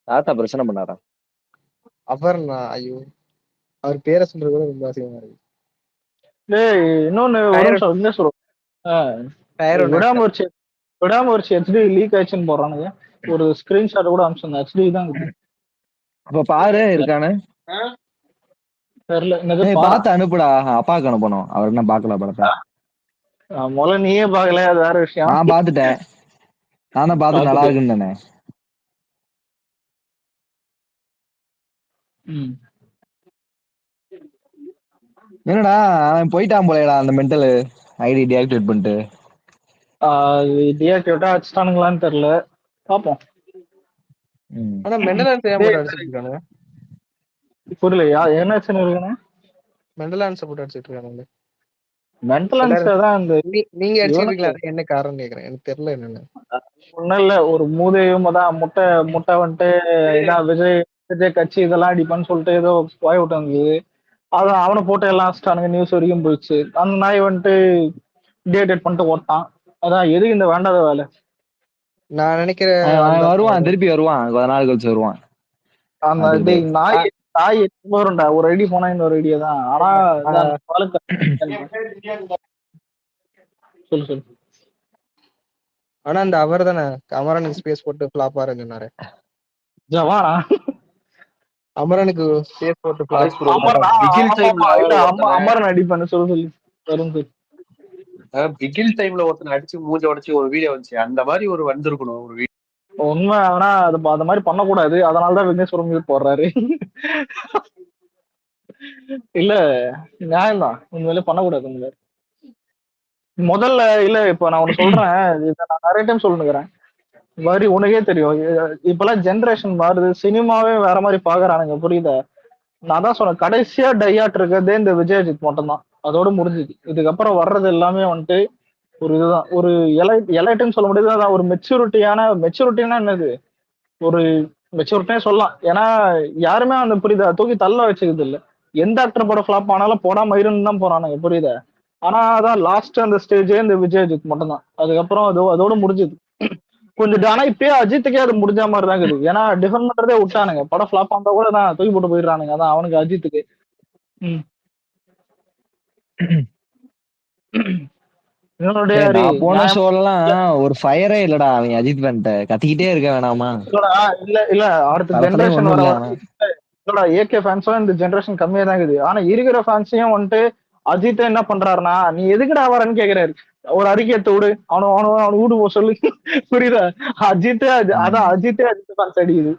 தாத்தா பிரச்சனை பண்ணாரா? அபர்ணா. ஐயோ, அவர் பேரை சொல்றது கூட ரொம்ப அசிங்கமா இருக்கு. டேய் இன்னொன்னு ஒரு நிமிஷம் என்ன சொல்றேன். விடாமுயற்சி ஹெச்டி லீக் ஆயிடுச்சுன்னு போடுறானுங்க. ஒரு ஸ்கிரீன்ஷாட் கூட அனுப்பிச்சிருந்தேன். ஹெச்டி தான் இருக்குது. அப்ப பாரு இருக்கானு தெரியல. என்னது பார்த்து அனுப்புடா. அப்பாவுக்கு அனுப்பணும். அவர் என்ன பாக்கல படத்தை. முதல்ல நீயே பாக்கல, அது வேற விஷயம். நான் பாத்துட்டேன். நானும் பார்த்து நல்லா இருக்குன்னு தானே. என்னடா அவன் போயிட்டான் போலடா அந்த மென்டல் ஐடி டீஆக்டிவேட் பண்ணிட்டு. டீஆக்டிவேட்டா அடிச்சிட்டானுங்களான்னு தெரியல, பாப்போம். ஆனா மெண்டலான்ஸ் ஏன் போட்டு அடிச்சிட்டு இருக்கானுங்க? புரியலையா என்ன இருக்கானே? மெண்டலான்ஸ் போட்டு அடிச்சிட்டு இருக்கானுங்க. மெண்டலான்ஸ் தான் அந்த நீங்க அடிச்சிருக்கீங்களா? அது என்ன காரணம் கேக்குறேன், எனக்கு தெரியல என்னன்னு. ஒண்ணும் இல்ல, ஒரு மூதையும் தான் முட்டை வந்துட்டு இதான் விஜய் கட்சி இதெல்லாம் அடிப்பான்னு சொல்லிட்டு ஏதோ போய் விட்டு வந்தது. அதான் அவனை போட்டு எல்லாம் அடிச்சிட்டானுங்க. நியூஸ் வரைக்கும் போயிடுச்சு. அந்த நாய் வந்துட்டு டீஆக்டிவேட் பண்ணிட்டு ஓட்டான். அதான் எதுக்கு இந்த வேண்டாத வேலை. நான் நினைக்கிறேன் வருவான், திருப்பி வருவான், கொஞ்ச நாள் கழிச்சு வருவான். அந்த நாய் வரும்டா. ஒரு ஐடி போனா இன்னொரு ஐடியா தான். ஆனா சொல்லு சொல்லு. ஆனா அந்த அவர் தானே அமரனுக்கு ஸ்பேஸ் போட்டு ஃபிளாப் ஆறேன்னு சொன்னாரு. ஜவானா அமரனுக்கு ஸ்பேஸ் போட்டு அமரன் அடிப்பான்னு சொல்லி வரும். பிகில் டைம்ல ஒருத்தனை அடிச்சு மூஞ்ச உடைச்சு ஒரு வீடியோ வந்துச்சு. அந்த மாதிரி ஒரு வந்திருக்கணும் ஒரு வீடியோ. உண்மை. ஆனா அது அந்த மாதிரி பண்ணக்கூடாது. அதனாலதான் விக்னேஸ்வரம் மியூட் போடுறாரு. இல்ல நியாயம் தான், உண்மையிலே பண்ணக்கூடாது. முதல்ல இல்ல இப்ப நான் ஒண்ணு சொல்றேன். நான் நிறைய டைம் சொல்லுங்கிறேன். மாதிரி உனக்கே தெரியும், இப்பெல்லாம் ஜென்ரேஷன் மாறுது. சினிமாவே வேற மாதிரி பாக்குறானுங்க, புரியுதா? நான் தான் சொன்னேன், கடைசியா டையாட் இருக்கிறதே இந்த விஜயஜித் மட்டும் தான். அதோட முடிஞ்சுது. இதுக்கப்புறம் வர்றது எல்லாமே வந்துட்டு ஒரு இதுதான், ஒரு எலைட்டுன்னு சொல்ல முடியாது. அதான் ஒரு மெச்சூரிட்டினா என்னது, ஒரு மெச்சூரிட்டினே சொல்லலாம். ஏன்னா யாருமே அந்த புரியுதா தூக்கி தள்ள வச்சுக்கிறது இல்ல. எந்த ஆக்டர் படம் ஃபிளாப் ஆனாலும் போடாம இருந்து தான் போறானுங்க, புரியுதா? ஆனா அதான் லாஸ்ட் அந்த ஸ்டேஜே இந்த விஜயஜித் மட்டும் தான். அதுக்கப்புறம் அதோட முடிஞ்சது கொஞ்சம். ஆனா இப்பயே அஜித்துக்கே அது முடிஞ்ச மாதிரி தான் இருக்குது. ஏன்னா டிஃபெண்ட் பண்றதே விட்டானுங்க. படம் ஃபிளாப் ஆனதா கூட தான் தூக்கி போட்டு போயிடுறானுங்க. அதான் அவனுக்கு அஜித்துக்கு. போன ஷோலாம் ஒரு ஃபயரே இல்லடா. அவன் அஜித் பண்ணிட்ட கத்திக்கிட்டே இருக்க வேணாமா? இல்ல அடுத்த ஜெனரேஷன் வர ஏகே ஃபேன்ஸும் இந்த ஜெனரேஷன் கம்மியா தான் இருக்குது. ஆனா இருக்கிற ஃபேன்ஸையும் வந்துட்டு அஜித் என்ன பண்றாருன்னா, நீ எதுக்குடா வரன்னு கேக்குறாரு. ஒரு அறிக்கையத்தை விடு, அவனு வீடு போ சொல்லு, புரியுதா? அஜித்தே அஜித் ஃபேன்ஸ் அடிக்குது.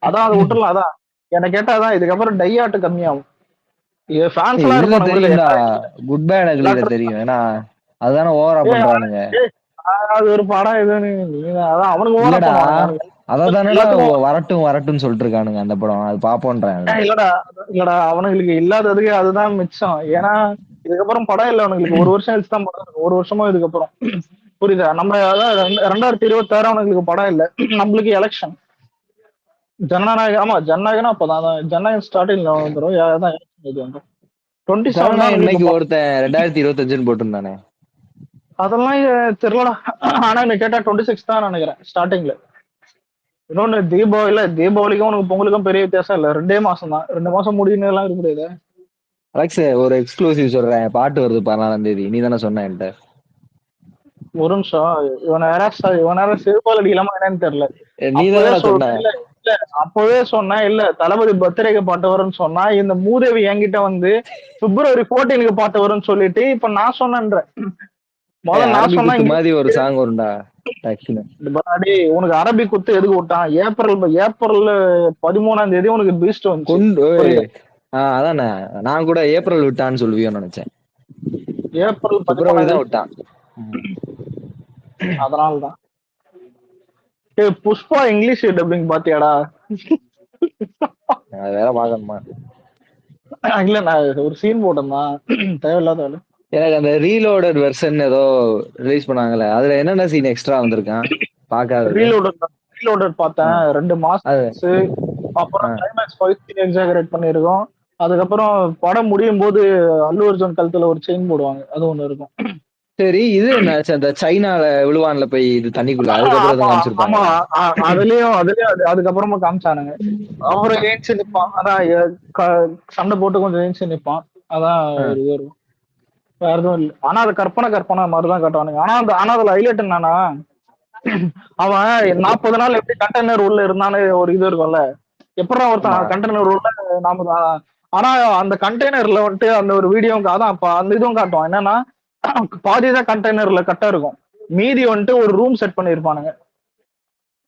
அதான் அதை விட்டுலாம். அதான் என்ன கேட்டாதான் இதுக்கப்புறம் டையாட்டு கம்மியாகும். குட் பேட் அக்லில தெரியும். ஏன்னா அதுதானே ஓவரா பண்றானுங்க. அது ஒரு படம் இதுன்னு அதான் அவனுக்கு ஓவரா அதானடா வரட்டும் சொல்லிட்டு இருக்கானுங்க அந்த படம். அது பாப்போன்றாங்க. இல்லடா அவனுங்களுக்கு இல்லாததுக்கு அதுதான் மிச்சம். ஏன்னா இதுக்கப்புறம் படம் இல்லை அவனுங்களுக்கு. ஒரு வருஷம் கழிச்சு தான் படம். ஒரு வருஷமா இதுக்கப்புறம், புரியுதா? நம்ம அதான் 2026 அவனுங்களுக்கு படம் இல்லை. நம்மளுக்கு எலெக்ஷன் ஜனநாயகம். ஆமா ஜனநாயகம் அப்பதான் ஜனநாயகம் ஸ்டார்டிங்ல வந்துடும். அதான் 27 ஒருத்தன் 2025 போட்டிருந்தானே. அதெல்லாம் தெரியலடா. ஆனா என்ன கேட்டா 26 தான் நினைக்கிறேன் ஸ்டார்டிங்ல. இன்னொன்னு தீபாவளிக்கும் உனக்கு பொங்கலுக்கும் பெரிய வித்தியாசம் இல்ல. 2 மாசம் தான். 2 மாசம் முடியுன்னு எல்லாம் இருக்க முடியாது. அலெக்ஸ் ஒரு எக்ஸ்க்ளூசிவ் சொல்றேன். பாட்டு வருது 14ஆம் தேதி. நீ தானே சொன்ன என்கிட்ட. ஒரு நிமிஷம். இவன் யாராவது சிறுபால் அடிக்கலாமா என்னன்னு தெரியல. அப்பவே சொன்னா இல்ல தளபதி பர்த்டேக்கு பாட்டு வரும்னு சொன்னா, இந்த மூதேவி என்கிட்ட வந்து February 14க்கு பாட்டு வரும்னு சொல்லிட்டு இப்ப நான் சொன்னேன்ற. முதல்ல நான் சொன்ன மாதிரி ஒரு சாங் வரும்டா. உனக்கு அரபிக் குத்து எதுக்கு விட்டான்? ஏப்ரல் 13ஆம் தேதி உனக்கு பீஸ்ட் வந்து. அதானே நான் கூட ஏப்ரல் விட்டான்னு சொல்லுவியோன்னு நினைச்சேன். ஏப்ரல் பிப்ரவரி தான் விட்டான். அதனாலதான். புஷ்பா இங்கிலீஷ் டப்பிங் பாத்தியாடா? வேற பாக்கணுமா? இல்ல நான் ஒரு சீன் போட்டேன் தேவையில்லாத வேலை. எனக்கு அந்த ரீலோடட் வெர்ஷன் ஏதோ ரிலீஸ் பண்ணாங்கல்ல, அதுல என்னென்ன சீன் எக்ஸ்ட்ரா வந்திருக்கான் பார்க்காதது? ரீலோடட் பார்த்தேன் 2 அது மாசம். அப்புறம் கிளைமேக்ஸ் ஃபைட் சீன் எக்ஸாகரேட் பண்ணிருக்கோம். அதுக்கப்புறம் படம் முடியும் போது அல்லு அர்ஜுன் கழுத்துல ஒரு செயின் போடுவாங்க, அது ஒண்ணு இருக்கும். சரி, இது என்னாச்சு? அந்த சைனால விழுவான்ல போய் இது தண்ணிக்குள்ள, அதுக்கப்புறம் எதுவும் ஆமா காமிச்சிருப்பாங்க? அதுலயும் அதுக்கப்புறமா காமிச்சானுங்க. அப்புறம் ஏஞ்சி நிப்பான், அதான் சண்டை போட்டு கொஞ்சம் ஏஞ்சி நிப்பான், அதான் ஒரு இது இருக்கும். வேற எதுவும் இல்லை. ஆனா அது கற்பனை மாதிரிதான் காட்டுவானுங்க. ஆனா அதுல ஹைலைட் என்னன்னா, அவன் 40 நாள் எப்படி கண்டெய்னர் உள்ள இருந்தான்னு ஒரு இது இருக்கும்ல, எப்படா ஒருத்தன் கண்டெய்னர் உள்ள நாம. ஆனா அந்த கண்டெய்னர்ல வந்துட்டு அந்த ஒரு வீடியோ அதான் அந்த இதுவும் காட்டுவான். என்னன்னா பாதிதான் கண்டெய்னர்ல கட்ட இருக்கும், மீதி வந்துட்டு ஒரு ரூம் செட் பண்ணிருப்பானுங்க.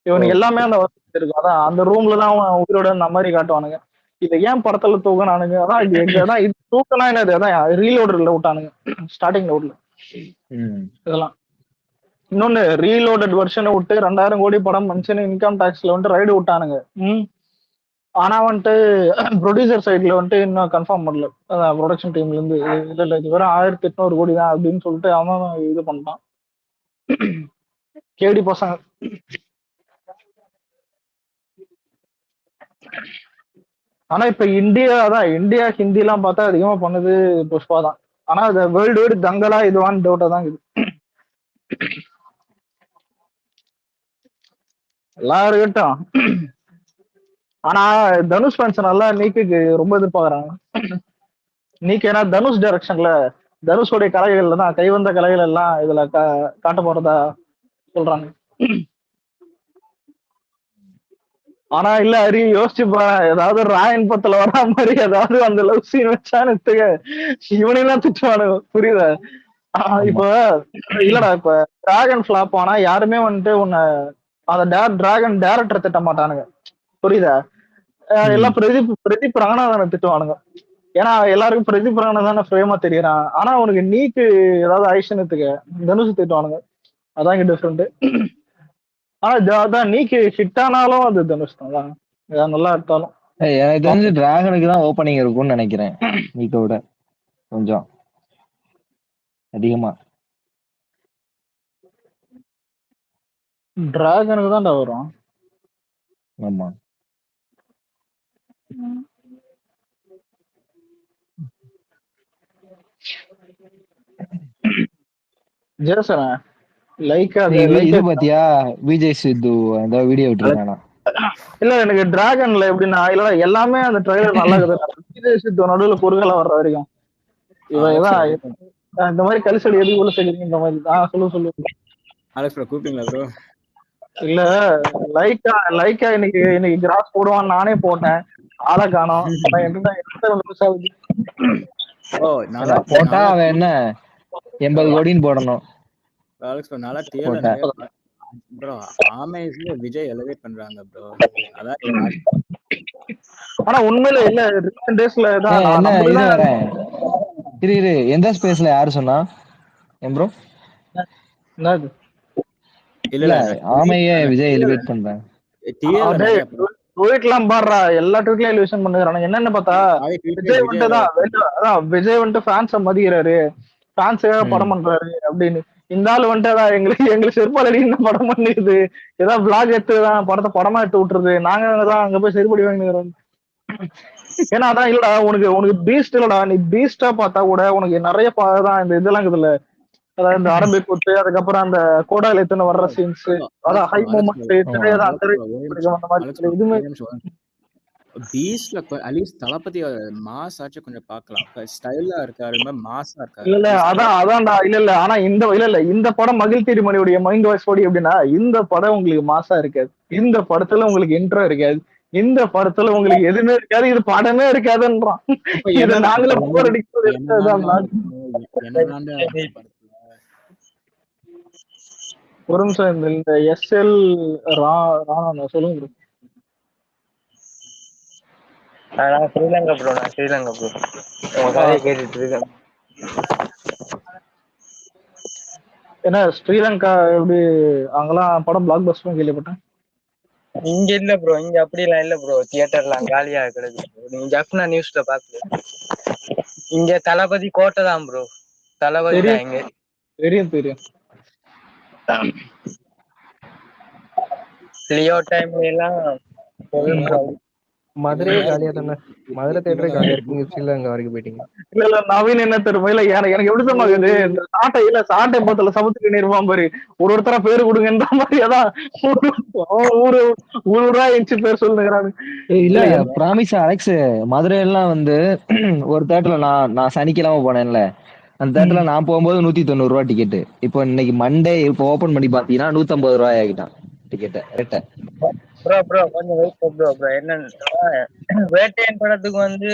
இவனுக்கு எல்லாமே அந்த வசதி இருக்கும். அதான் அந்த ரூம்ல தான் அவன் உயிரோட இந்த மாதிரி காட்டுவானுங்க. இதை ஏன் படத்துல தூக்கினானுங்க? அதான் இது தூக்கனா என்னது, அதான் ரீலோடர்ல விட்டானுங்க ஸ்டார்டிங் லோட்ல இதெல்லாம். இன்னொன்னு ரீலோடட் வெர்ஷனை விட்டு 2000 கோடி படம் மனுஷன் இன்கம் டாக்ஸ்ல வந்துட்டு ரைடு விட்டானுங்க. ஆனா வந்துட்டு ப்ரொடியூசர் சைட்ல வந்துட்டு இன்னும் கன்ஃபார்ம் பண்ணல, அதான் ப்ரொடக்ஷன் டீம்ல இருந்து இல்ல இது வெறும் 1800 கோடி தான் அப்படின்னு சொல்லிட்டு அவன் இது பண்ணிட்டான். கேடி பசங்க. ஆனா இப்ப இந்தியா ஹிந்தி எல்லாம் பார்த்தா அதிகமா பண்ணது புஷ்பா தான். ஆனா அது வேர்ல்டு வைடு தங்கலா இதுவான்னு டவுட்டா தான் இருக்குது. எல்லாம் இருக்கட்டும். ஆனா தனுஷ் ஃபேன்ஸ் நல்லா நீக்குக்கு ரொம்ப எதிர்பார்க்கறாங்க. நீக்கு ஏன்னா தனுஷ் டைரக்ஷன்ல தனுஷோடைய கலைகள்ல தான் கைவந்த கலைகள் எல்லாம் இதுல காட்ட போறதா சொல்றாங்க. ஆனா இல்ல ஹரி யோசிச்சுப்பா, ஏதாவது ராயன் பத்துல வரா மாதிரி ஏதாவது அந்த லவ் சீன் வச்சான்னு இவனையெல்லாம் திட்டுவானு, புரியுதா? இப்ப இல்லடா, இப்ப டிராகன் ஃபிளாப் ஆனா யாருமே வந்துட்டு உன்னை அந்த டிராகன் டேரக்டர் திட்ட மாட்டானுங்க, புரியுதா? எல்லாம் பிரதீப் ரங்கநாதனை திட்டுவானுங்க. ஏன்னா எல்லாருக்கும் பிரதீப் ரங்கநாதன ஃப்ரேமா தெரியறான். ஆனா உனக்கு நீக்கு ஏதாவது ஆயிடுச்சுன்னு தனுஷ் திட்டுவானுங்க. அதான் இங்க டிஃப்ரெண்ட். அதான் நீக்கு ஹிட் ஆனாலும் அது தனுஷ் தான், நல்லா எடுத்தாலும். எனக்கு தெரிஞ்சு டிராகனுக்கு தான் ஓப்பனிங் இருக்கும்னு நினைக்கிறேன், நீக்க விட கொஞ்சம் அதிகமா. டிராகனுக்கு தான்டா வரும். ஆமா, ஜெயசன இது பாத்தியா விஜய் சித்து அந்த வீடியோ விட்டுருக்கானா? இல்ல எனக்கு டிராகன்ல எப்படின்னா இல்ல எல்லாமே அந்த ட்ரைலர் நல்லா இருக்குது. விஜய் சித்து நடுவுல குறுகலா வர்ற வரைக்கும் இவன் இந்த மாதிரி கலிசடி எதுக்கு உள்ள செய்யுங்க இந்த மாதிரி சொல்லு. அலெக்ஸ் ப்ரோ கூப்பிட்டீங்களா ப்ரோ? இல்ல லைக்கா இன்னைக்கு கிராஸ் போடுவான்னு நானே போட்டேன், ஆளை காணோம். போட்டா அவன் என்ன 80 கோடின்னு போடணும். அலெக்ஸ் ப்ரோ நாளா ப்ரோ ஆமேஸ்ல விஜய் எலிவேட் பண்றாங்க ப்ரோ. அதான் ஆனா உண்மையில இல்ல ரீசன்ட் டேஸ்ல தான் என்ன இது வரேன். இரு எந்த ஸ்பேஸ்ல யாரு சொன்னா ப்ரோ? இல்ல ஆமையே விஜய் எலிவேட் பண்றேன். ட்வீட்லாம் பாடுறா, எல்லா ட்வீட்லயும் எலிவேஷன் பண்ணுறானுங்க. என்னன்னு பார்த்தா விஜய் வந்துட்டு தான் விஜய் வந்துட்டு ஃபேன்ஸை மதிக்கிறாரு, ஃபேன்ஸுக்காக படம் பண்றாரு அப்படின்னு. இந்த ஆள் வந்துட்டு அதான் எங்களுக்கு செருப்பாடி என்ன படம் பண்ணிடுது, ஏதாவது பிளாக் எடுத்துதான் படமா எடுத்து விட்டுருது, நாங்க தான் அங்க போய் செருப்படி வாங்கிக்கிறோம். ஏன்னா அதான் இல்லடா, உனக்கு பீஸ்ட் இல்லடா, நீ பீஸ்டா பார்த்தா கூட உனக்கு நிறைய தான் இந்த இதெல்லாம் இருக்குதுல்ல, அதாவது இந்த அரபிக் குத்து, அதுக்கப்புறம் அந்த கோடால எத்தனை வர்ற சீன்ஸ், அதான் ஹை மூமெண்ட் இதுவுமே. பீஸ்ட்ல அட்லீஸ்ட் தளபதி மாஸ் ஆச்சு கொஞ்சம் பார்க்கலாம், ஸ்டைலா இருக்காரு, மாஸா இருக்காரு. இல்ல அதான்டா இல்ல ஆனா இந்த படம் மகிழ் திருமணியுடைய மைண்ட் வாய்ஸ் படி எப்படின்னா, இந்த படம் உங்களுக்கு மாசா இருக்காது, இந்த படத்துல உங்களுக்கு இன்ட்ரோ இருக்காது, இந்த படத்துல உங்களுக்கு எதுவுமே இருக்காது, இது படமே இருக்காதுன்றான். இதை நாங்களே போர் அடிக்கிறது. ஒரு நிமிஷம், இந்த SL ராணா சொல்லுங்க. ஸ்ரீலங்கா ப்ரோ, ஸ்ரீலங்கா ப்ரோ, உங்க கதையை கேட்டுட்டு இருக்கேன். ஏன்னா ஸ்ரீலங்கா எப்படி அங்கெல்லாம் படம் பிளாக் பஸ்டர் கேள்விப்பட்டேன். இங்க இல்ல ப்ரோ, இங்க அப்படிலாம் இல்ல ப்ரோ. தியேட்டர்லாம் காலியா கிடக்கு bro. நீங்க ஜப்னா நியூஸ்ல பாக்கல. இங்க தளபதி கோட்டை தான் ப்ரோ. தளபதி தான் தெரியும் இங்க. தெரியும். லியோ டைம்ல எல்லாம் full crowd. மதுரையே இவங்க காலியா தானே, மதுரை தேட்டரே இவங்க காலியா இருக்கு, ஸ்ரீலங்கா வரைக்கும் போயிட்டீங்க. இல்ல நவீன் என்ன தெரியுமா, இல்ல எனக்கு எப்படி தெரியுமா இருக்குது, இந்த சாட்டை பத்தல சமுத்திர நிர்வாகம் பாரு, ஒருத்தரா பேரு கொடுங்கன்ற மாதிரி அதான் ஊரு ஊரா எஞ்சி பேர் சொல்லுங்கிறாரு. இல்ல இல்ல ப்ராமிஸ் அலெக்ஸ், மதுரை எல்லாம் வந்து ஒரு தேட்டர்ல நான் சனிக்கிழமை போனேன்ல, அந்த தேட்டர்ல நான் போகும்போது 190 ரூபா டிக்கெட். இப்போ இன்னைக்கு மண்டே இப்போ ஓபன் பண்ணி பாத்தீங்கன்னா 150 ரூபாய் ஆகிட்டான் டிக்கெட் ரேட்டை. ப்ரோ கொஞ்சம் வெயிட் ப்ரோ. என்னன்னா வேட்டையன் படத்துக்கு வந்து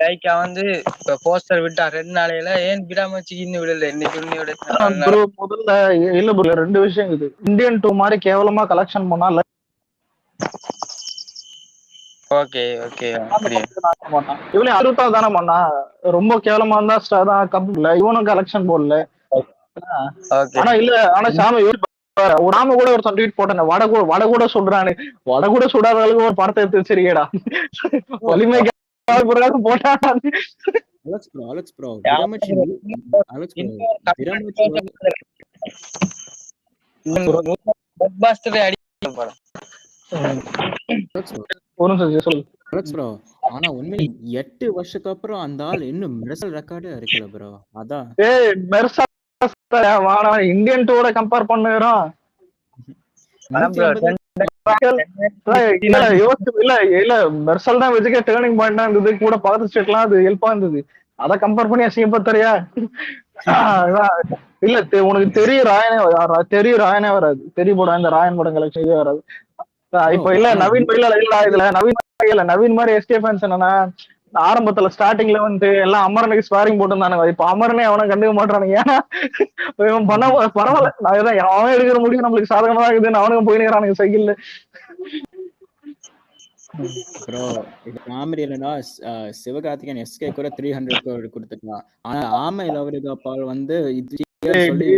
லைக்கா வந்து இப்ப போஸ்டர் விட்டா 2 நாளையில ஏன் விடாமச்சு இன்னும் விடல. இன்னைக்கு விட ப்ரோ முதல்ல இல்ல ப்ரோ, 2 விஷயம் இருக்குது. இந்தியன் 2 மாதிரி கேவலமா கலெக்ஷன் பண்ணா ஓகே அப்படியே மாட்டான். இவனையும் 60 தானே பண்ணா, ரொம்ப கேவலமா இருந்தா தான் கப் இல்ல, இவனும் கலெக்ஷன் போடல. ஆனா சாமி ஒரு நாம கூட ஒரு ட்வீட் போட்டேன், வட கூட சொல்றானு, வட கூட சுடாத அளவுக்கு ஒரு படத்தை எடுத்து வச்சிருக்கேடா வலிமை போட்டான். அலெக்ஸ் ப்ரோ விராமச்சி ஆனா உண்மையில 8 வருஷத்துக்கு அப்புறம் அந்த ஆள் இன்னும் மெர்சல் ரெக்கார்டே இருக்கல ப்ரோ. அதான் இந்தியன் 2 கம்பேர் பண்ணுறோம். இல்ல மெர்சல் தான் வச்சுக்க டேர்னிங் பாயிண்டா இருந்தது, கூட பக்கத்து ஸ்டேட்லாம் அது ஹெல்ப்பா இருந்தது. அத கம்பேர் பண்ணி அசிங்கப்பத்தறியா? இல்ல உனக்கு தெரியும் ராயனே வராது, தெரிய போட இந்த ராயன் படம் கலெக்ஷன் இதே வராது. இப்ப இல்ல நவீன் இதுல நவீன் மாதிரி எஸ்கே ஃபேன்ஸ் என்னன்னா, ஆரம்பத்துல ஸ்டார்டிங்ல வந்து எல்லாம் அமரனுக்கு ஸ்பாரிங் போட்டுருந்தானுங்க. இப்ப அமரனே அவனை கண்டுக்க மாட்டானுங்க. ஏன்னா இவன் பண்ண பரவாயில்ல, அவன் எடுக்கிற முடியும் நம்மளுக்கு சாதகமா இருக்குதுன்னு அவனுக்கு போயினுக்கிறானுங்க சைக்கிள்ல. ப்ரோ இது காமெடி இல்லைன்னா சிவகார்த்திகேயன் எஸ்கே கூட 300 crore கொடுத்துக்கலாம். ஆனா ஆமை லவரிகா பால் வந்து சொல்லி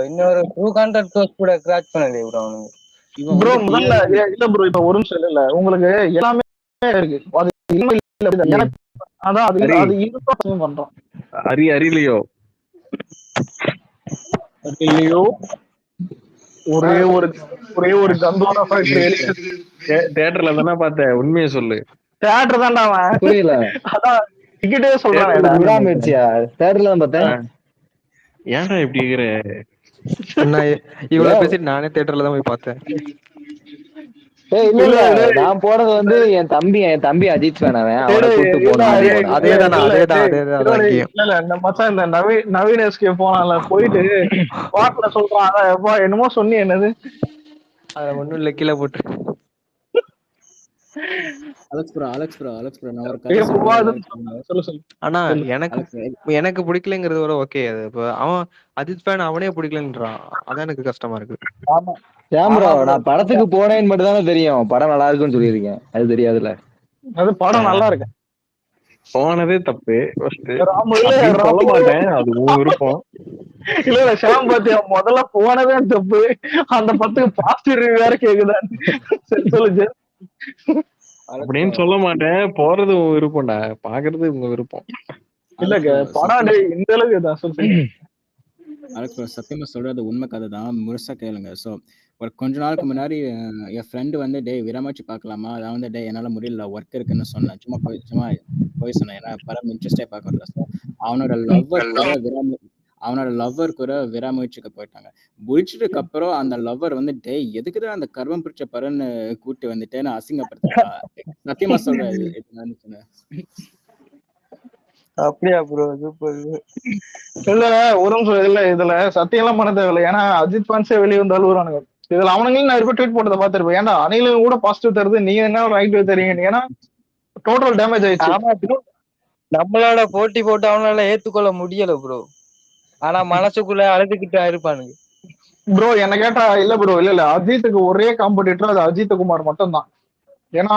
இன்னொரு 200 crore கூட கிராச் பண்ணல ப்ரோ அவனுக்கு. ப்ரோ முதல்ல இல்ல ப்ரோ, இப்ப ஒரு நிமிஷம் இல்ல, உங்களுக்கு எல்லாமே இருக்கு, அதான் அது இருக்கும் பண்றோம். அறிலையோ ஒரே ஒரு கந்தோட தியேட்டர்ல தானே பார்த்தேன், உண்மையை சொல்லு. தியேட்டர் தான்டா அவன், புரியல. அதான் டிக்கெட்டே சொல்றான். விடாமச்சியா தியேட்டர்ல தான் பார்த்தேன். ஏன்டா இப்படி இருக்கிற? இவ்வளவு பேசிட்டு நானே தியேட்டர்ல தான் போய் பார்த்தேன். இல்ல நான் போனது வந்து என் தம்பி அஜித் ஃபேன், அவனை கூட்டு போனேன். அதேதான் இந்த நவீன் எஸ்கே போனால போயிட்டு வாட்ல சொல்றான், என்னமோ சொன்னி என்னது அத ஒண்ணும் இல்ல, கீழே போட்டு. அலெக்ஸ் ப்ரோ நான் ஒரு ஆனா எனக்கு பிடிக்கலங்கிறது வர ஓகே. அது இப்ப அவன் அஜித் ஃபேன் அவனே பிடிக்கலன்றான், அதான் எனக்கு கஷ்டமா இருக்கு. நான் படத்துக்கு போனேன்னு மட்டும் தானே தெரியும், படம் நல்லா இருக்குன்னு சொல்லியிருக்கேன், அது தெரியாதுல்ல. அது படம் நல்லா இருக்கு, போனதே தப்பு. சொல்ல மாட்டேன், அது விருப்பம். இல்ல ஷாம் பாத்தியா, முதல்ல போனதே தப்பு, அந்த படத்துக்கு பாசிட்டிவ் ரிவ்யூ வேற கேக்குதான்னு சொல்லு. அப்படின்னு சொல்ல மாட்டேன், போறது உங்க விருப்பம்டா, பாக்குறது உங்க விருப்பம். இல்லங்க படம் இந்த அளவுக்கு தான் சொல்றேன். அலெக்ஸ் சத்தியமா சொல்றது உண்மை கதை தான், முழுசா கேளுங்க. ஸோ ஒரு கொஞ்ச நாளுக்கு முன்னாடி என் ஃப்ரெண்டு வந்து விராமச்சி பார்க்கலாமா, அதான் வந்து என்னால முடியல, ஒர்க் இருக்குன்னு சொன்னேன். சும்மா போய் சொன்னேன், ஏன்னா படம் இன்ட்ரெஸ்டே பார்க்கறதுல. ஸோ அவனோட லவ்வர் கூட விராமச்சிக்கு போயிட்டாங்க. முடிச்சதுக்கு அப்புறம் அந்த லவ்வர் வந்து எதுக்குதான் அந்த கர்வம் பிடிச்ச பரன்னு கூட்டு வந்துட்டேன்னு அசிங்கப்படுத்தா. சத்தியமா சொல்றேன். அப்படியா ப்ரோ? இல்ல ஒரு நிமிஷம், இல்ல இதுல சத்தியம் எல்லாம் பண்ண தேவையில்லை, ஏன்னா அஜித் பான்ஸே வெளியே வந்து அழுகுறானுங்க. இதுல அவனுங்களும் நான் ட்வீட் போட்டதை பார்த்திருப்பேன், ஏன்னா அணிலும் கூட பாசிட்டிவ் தருது, நீங்க என்ன ரைட் தெரியுங்க, ஏன்னா டோட்டல் டேமேஜ் ஆயிடுச்சு. நம்மளோட போட்டி போட்டு அவனால ஏத்துக்கொள்ள முடியல ப்ரோ, ஆனா மனசுக்குள்ள அழுதுகிட்டா இருப்பானுங்க ப்ரோ. என்ன கேட்டா இல்ல ப்ரோ, இல்ல அஜித்துக்கு ஒரே காம்படிட்டர் அது அஜித் குமார் மட்டும் தான். ஏன்னா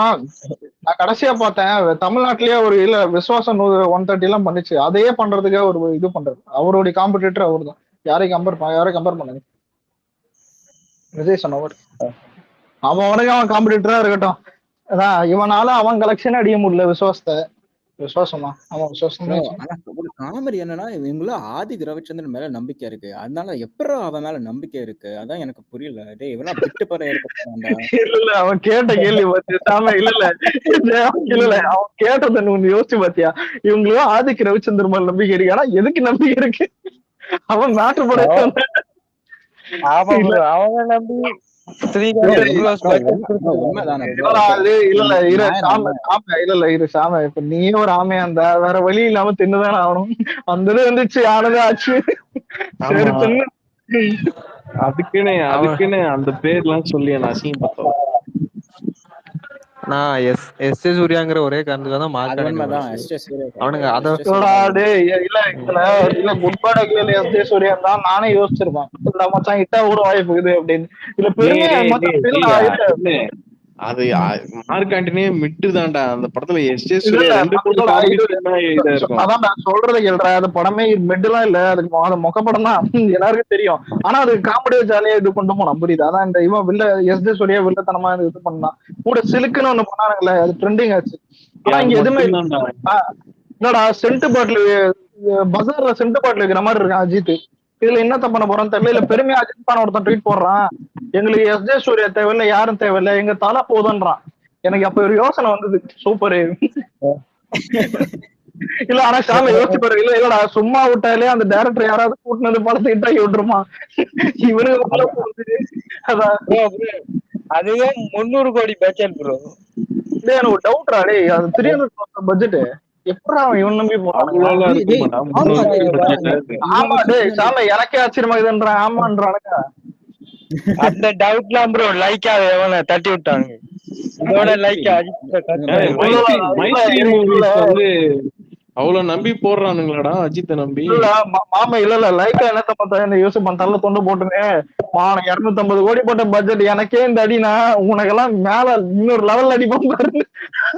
நான் கடைசியா பார்த்தேன், தமிழ்நாட்டிலேயே ஒரு இல்ல விஸ்வாசம் 130 எல்லாம் பண்ணிச்சு, அதையே பண்றதுக்கே ஒரு இது பண்றது, அவருடைய காம்படிட்டர் அவர் தான். யாரையும் கம்பேர் பண்ணுங்க. விஜய் சொன்னவர் அவனுக்கு அவன் காம்படிட்டரா இருக்கட்டும். அதான் இவனால அவன் கலெக்ஷன் அடிக்க முடியல விசுவாசமா அவன் விசுவாசம் ப்ரோ ஆனா ஒரு காமெடி என்னன்னா இவங்களும் ஆதி ரவிச்சந்திரன் மேல நம்பிக்கை இருக்கு, அதனால எப்பறம் அவன் மேல நம்பிக்கை இருக்கு அதான் எனக்கு புரியல. டேய் இவனா விட்டு பற இருக்க போறான்டா. இல்ல அவன் கேட்ட கேள்வி பாத்தியா சாம? இல்ல அவன் கேட்டதை ஒண்ணு யோசிச்சு பாத்தியா? இவங்களும் ஆதிக்கு ரவிச்சந்திரன் மேல நம்பிக்கை இருக்கு, ஆனா எதுக்கு நம்பிக்கை இருக்கு? அவன் நாட்டு படம் அவங்க நம்பி இப்ப நீ ஒரு ஆமையா இருந்தா வேற வழி இல்லாம தின்னுதானே ஆகணும். அந்த இது வந்துச்சு ஆனதா ஆச்சு. சரி தின்னு. அதுக்குன்னு அந்த பேர்லாம் சொல்லி நான் அசிங்கப்பட்டோம். நான் எஸ் ஜே சூர்யாங்கிற ஒரே காரணத்துக்காக தான் அவனுங்க இல்ல குட் பேட் அக்லில எஸ் ஜே சூர்யா தான் நானே யோசிச்சிருப்பேன். இந்த மச்சான் இட்டா கூட வாய்ப்பு இருக்குது அப்படின்னு. இல்ல பெருமையா அது மார்க் ஆண்டனியே மிட்டு தான்டா அந்த படத்துல. அதான் நான் சொல்றதை கேள்றேன். அது படமே மெட்டெல்லாம் இல்ல, அதுக்கு மொக்க படம் தான் எல்லாருக்கும் தெரியும். ஆனா அது காமெடியா ஜாலியா இது கொண்டு போனோம், புரியுது? அதான் இந்த இவன் வில்ல எஸ் ஜே சூர்யா வில்லத்தனமா இது பண்ணான். கூட சிலுக்குன்னு ஒண்ணு பண்ணானுங்களே, அது ட்ரெண்டிங் ஆச்சு. ஆனா இங்க எதுவுமே இல்லடா. சென்ட் பாட்டில் பஜார்ல சென்ட் பாட்டில் இருக்கிற மாதிரி இருக்கான் அஜித். இதுல என்னத்த பண்ண போறோம்னு தெரியல. இல்ல பெருமையா அஜித் பான ஒருத்தன் ட்வீட் போடுறான், எங்களுக்கு எஸ் ஜே சூர்யா தேவையில்லை, யாரும் தேவையில்லை, எங்க தலை போதுன்றான். எனக்கு அப்ப ஒரு யோசனை வந்தது, சூப்பரு. இல்ல ஆனா சாமி யோசிச்சு பாரு. இல்லடா சும்மா விட்டாலே அந்த டைரக்டர் யாராவது கூட்டினது படத்தை இட்டாக்கி விட்டுருமா? இவனுக்கு அதுவே 300 கோடி பட்ஜெட் ப்ரோ. எனக்கு ஒரு டவுட்ரா, டேய் அது 300 பட்ஜெட் எப்படா இவன் நம்பி ஆமா டேய் சாமி எனக்கே ஆச்சரியமா இதுன்றான். ஆமான்றானுங்க. அந்த டவுட்லாம் ப்ரோ லைக்கா எவன தட்டி விட்டாங்க. இதோட லைக்கா அவ்வளவு நம்பி போடுறானுங்களாடா அஜித்தை நம்பி. மாமா இல்ல லைக்கா என்னத்த பார்த்தா யோசிச்சு தள்ள தொண்டு போட்டுனே 250 கோடி போட்ட பட்ஜெட் எனக்கே இந்த அடினா உனக்கெல்லாம் மேல இன்னொரு லெவல் அடிப்போம் பாரு.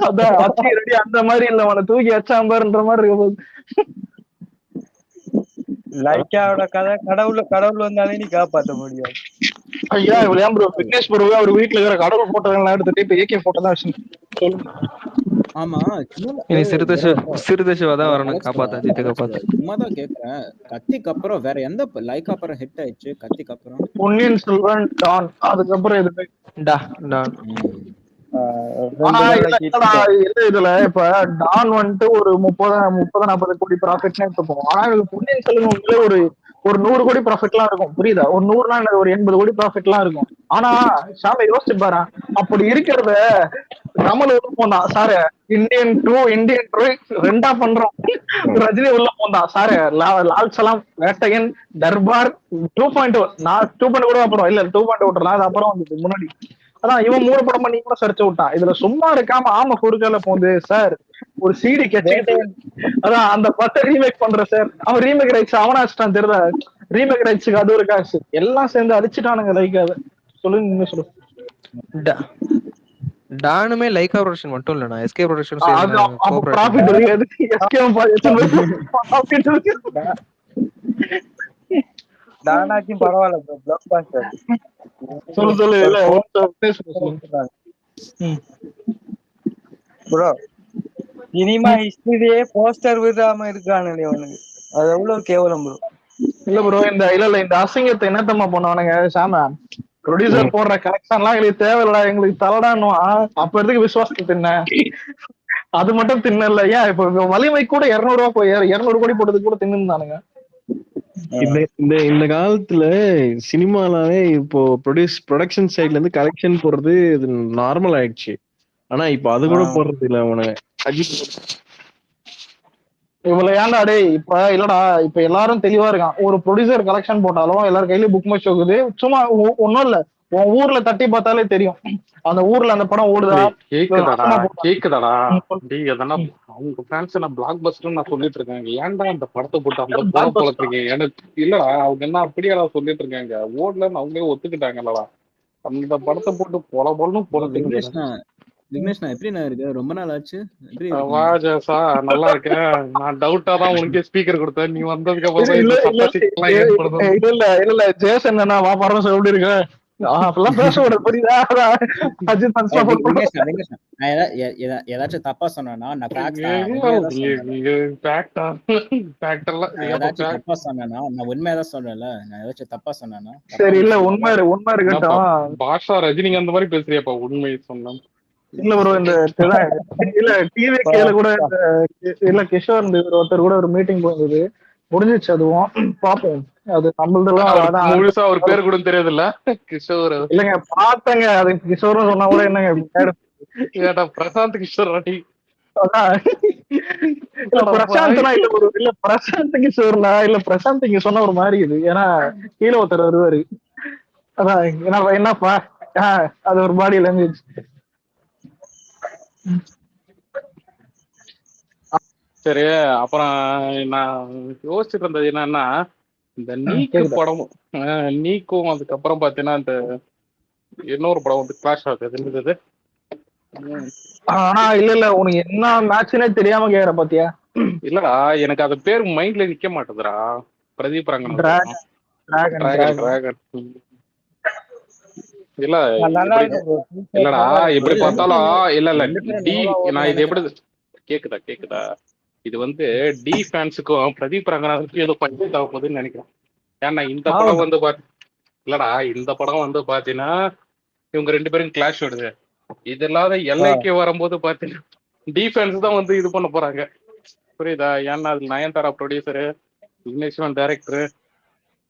அதான் அடி அந்த மாதிரி இல்ல, உன தூக்கி வச்சாம்பாருன்ற மாதிரி இருக்கு. லைக்காவோட கதை கடவுள் வந்தாலே நீ காப்பாற்ற முடியாது. ஐயா இவ்வளவு ப்ரோ விக்னேஷ் ப்ரோ அவர் வீட்டுல இருக்கிற கடவுள் போட்டோ எல்லாம் எடுத்துட்டு இப்ப ஏகே போட்டோ தான் சொல்லுங்க. ஆமா சிறுதேஷவா தான் வரணும் காப்பாத்த அஜித்தை காப்பாத்த. சும்மா தான் கேக்குறேன். கத்திக்கு அப்புறம் வேற எந்த லைக் அப்புறம் ஹிட் ஆயிடுச்சு? கத்திக்கு அப்புறம் பொன்னியின் செல்வன், டான், அதுக்கப்புறம் எதுவுமே இதுல இப்ப டான் வந்துட்டு ஒரு 30-40 கோடி ப்ராஃபிட்னு எடுத்துப்போம். ஆனா பொன்னியின் செல்வன் ஒரு 100 கோடி ப்ராஃபிட் எல்லாம் இருக்கும், புரியுதா? ஒரு 100 ஒரு 80 கோடி ப்ராஃபிட் எல்லாம் இருக்கும். ஆனா சாமி யோசிச்சு பாரு, அப்படி இருக்கிறத கமல் உள்ள போந்தான் சாரு, இந்தியன் 2 ரெண்டா பண்றோம். ரஜினி உள்ள போந்தான் சாரு, லால் சலாம், வேட்டையன், தர்பார் 2.0 நான் 2.0 கூட அப்புறம் இல்ல 2.0 விட்டுறலாம், அது அப்புறம் வந்து முன்னாடி. அதான் இவன் 3 படம் பண்ணி கூட சரிச்சு விட்டான். இதுல சும்மா இருக்காம ஆமா கொடுக்கல போகுது சார் ஒரு சிடி கட்சி. அதான் அந்த பட்டை ரீமேக் பண்ற சார், அவன் ரீமேக் ரைட்ஸ் அவனா வச்சுட்டான் தெரியல. ரீமேக் ரைட்ஸுக்கு அது ஒரு காசு எல்லாம் சேர்ந்து அடிச்சுட்டானுங்க லைக்காக. சொல்லுங்க நீங்க சொல்லுங்க. டானுமே லைக்கா ப்ரொடக்ஷன் மட்டும் இல்லனா எஸ்கே ப்ரொடக்ஷன் ப்ராஃபிட் இருக்காது. டானாச்சும் பரவாயில்ல bro, blockbuster. Bro cinema ஹிஸ்டரியே போஸ்டர் விடாம இருக்கானுங்க அவனுக்கு, அது எவ்வளவு கேவலம் ப்ரோ. இல்ல ப்ரோ இந்த அசிங்கத்தை என்னத்தம்மா பண்ணுவானுங்க சாம, ப்ரொடியூசர் போடுற கலெக்ஷன் எல்லாம் எங்களுக்கு தேவையில்லடா, எங்களுக்கு தலடான்னுவான். அப்ப எதுக்கு விசுவாசத்தை தின்ன? அது மட்டும் தின்னல. ஏன் இப்ப வலிமை கூட 200 கோடி போட்டதுக்கு கூட தின்னுதானுங்க. இந்த காலத்துல சினிமாவே இப்போ ப்ரொடக்ஷன் சைட்ல இருந்து கலெக்ஷன் போடுறது இது நார்மல் ஆயிடுச்சு. ஆனா இப்ப அது கூட போடுறது இல்ல. அவனை இவ்வளவு ஏன்டா டே இப்ப இல்லடா, இப்ப எல்லாரும் தெளிவா இருக்கான். ஒரு ப்ரொடியூசர் கலெக்ஷன் போட்டாலும் எல்லாரும் கையிலயும் புக் மை ஷோக்குது. சும்மா ஒன்னும் இல்ல, உன் ஊர்ல தட்டி பார்த்தாலே தெரியும் அந்த ஊர்ல அந்த படம் ஓடுதா. கேக்குதாடா அவங்க ஃபேன்ஸ் நான் பிளாக் பஸ்டர் நான் சொல்லிட்டு இருக்காங்க. ஏன்டா அந்த படத்தை போட்டு அந்த படம் போலத்துறீங்க? எனக்கு இல்லடா அவங்க என்ன அப்படியா சொல்லிட்டு இருக்காங்க. ஓடலன்னு அவங்களே ஒத்துக்கிட்டாங்கல்லடா. அந்த படத்தை போட்டு பொலன்னு போலத்துக்கு. விக்னேஷ் எப்படி இருக்கு? ரொம்ப நாள் ஆச்சு. வாஜா நல்லா இருக்கேன். நான் டவுட்டா தான் உனக்கே ஸ்பீக்கர் கொடுத்தேன். நீ வந்ததுக்கு அப்புறம் இல்ல ஜேசன் என்ன வா பரமேஸ்வரன் எப்படி இருக்கு? அப்படிலாம் பேசக்கூடாது புரியுதா? அஜித் அன்ஸ்டாப்பபிள் விக்னேஷ் விக்னேஷ், நான் ஏதாச்சும் தப்பா சொன்னேன்னா நான் ஃபேக்ட் தான் உண்மையா தான் சொன்னேன். நான் ஏதாச்சும் தப்பா சொன்னேன்னா நான் உண்மையா தான் சொல்றேன்ல. நான் ஏதாச்சும் தப்பா சொன்னேன்னா சரி இல்ல உண்மை இருக்கட்டும். பாஷா ரஜினிக்கு அந்த மாதிரி பேசுறியாப்பா? உண்மையை சொன்னேன் இல்ல ப்ரோ இந்த இல்ல டிவி கேல கூட இல்ல கிஷோர் ஒருத்தர் கூட ஒரு மீட்டிங் போயிருந்தது, முடிஞ்சிச்சு அதுவும். பாப்போம் அது நம்மளதெல்லாம் முழுசா ஒரு பேர் கூட தெரியாது இல்ல கிஷோர். இல்லங்க பாத்தங்க அது கிஷோர்னு சொன்னா கூட என்னங்க பிரசாந்த் கிஷோர் ராணி. பிரசாந்த்னா இல்ல பிரசாந்த் கிஷோர்னா இல்ல பிரசாந்த் இங்க சொன்ன ஒரு மாதிரி இது. ஏன்னா கீழே ஒருத்தர் வருவாரு, அதான் என்னப்பா அது ஒரு பாடி லாங்குவேஜ். சரி அப்புறம் நான் யோசிச்சுட்டு இருந்தது என்னன்னா, இந்த நீக்கு படமும் நீக்கும் அதுக்கப்புறம் பாத்தீங்கன்னா இந்த இன்னொரு படம் வந்து கிளாஷ் ஆகுது. ஆனா இல்ல உனக்கு என்ன மேட்ச்னே தெரியாம கேக்குற பாத்தியா? இல்லடா எனக்கு அது பேர் மைண்ட்ல நிக்க மாட்டேதுடா. பிரதீப் ரங்கன் இல்ல இல்லடா எப்படி பார்த்தாலும் இல்ல டி. நான் இது எப்படி கேக்குதா இது வந்து டி ஃபேன்ஸுக்கும் பிரதீப் ரங்கநாதனுக்கும் ஏதோ பஞ்சு தேவை போகுதுன்னு நினைக்கிறேன். ஏன்னா இந்த படம் வந்து இல்லடா இந்த படம் வந்து பாத்தீங்கன்னா இவங்க 2 பேரும் கிளாஷ் வருது. இது இல்லாத எல்லைக்கு வரும்போது பாத்தீங்கன்னா டிஃபென்ஸ் தான் வந்து இது பண்ண போறாங்க, புரியுதா? ஏன்னா அது Nayanthara producer, Vigneshwaran director.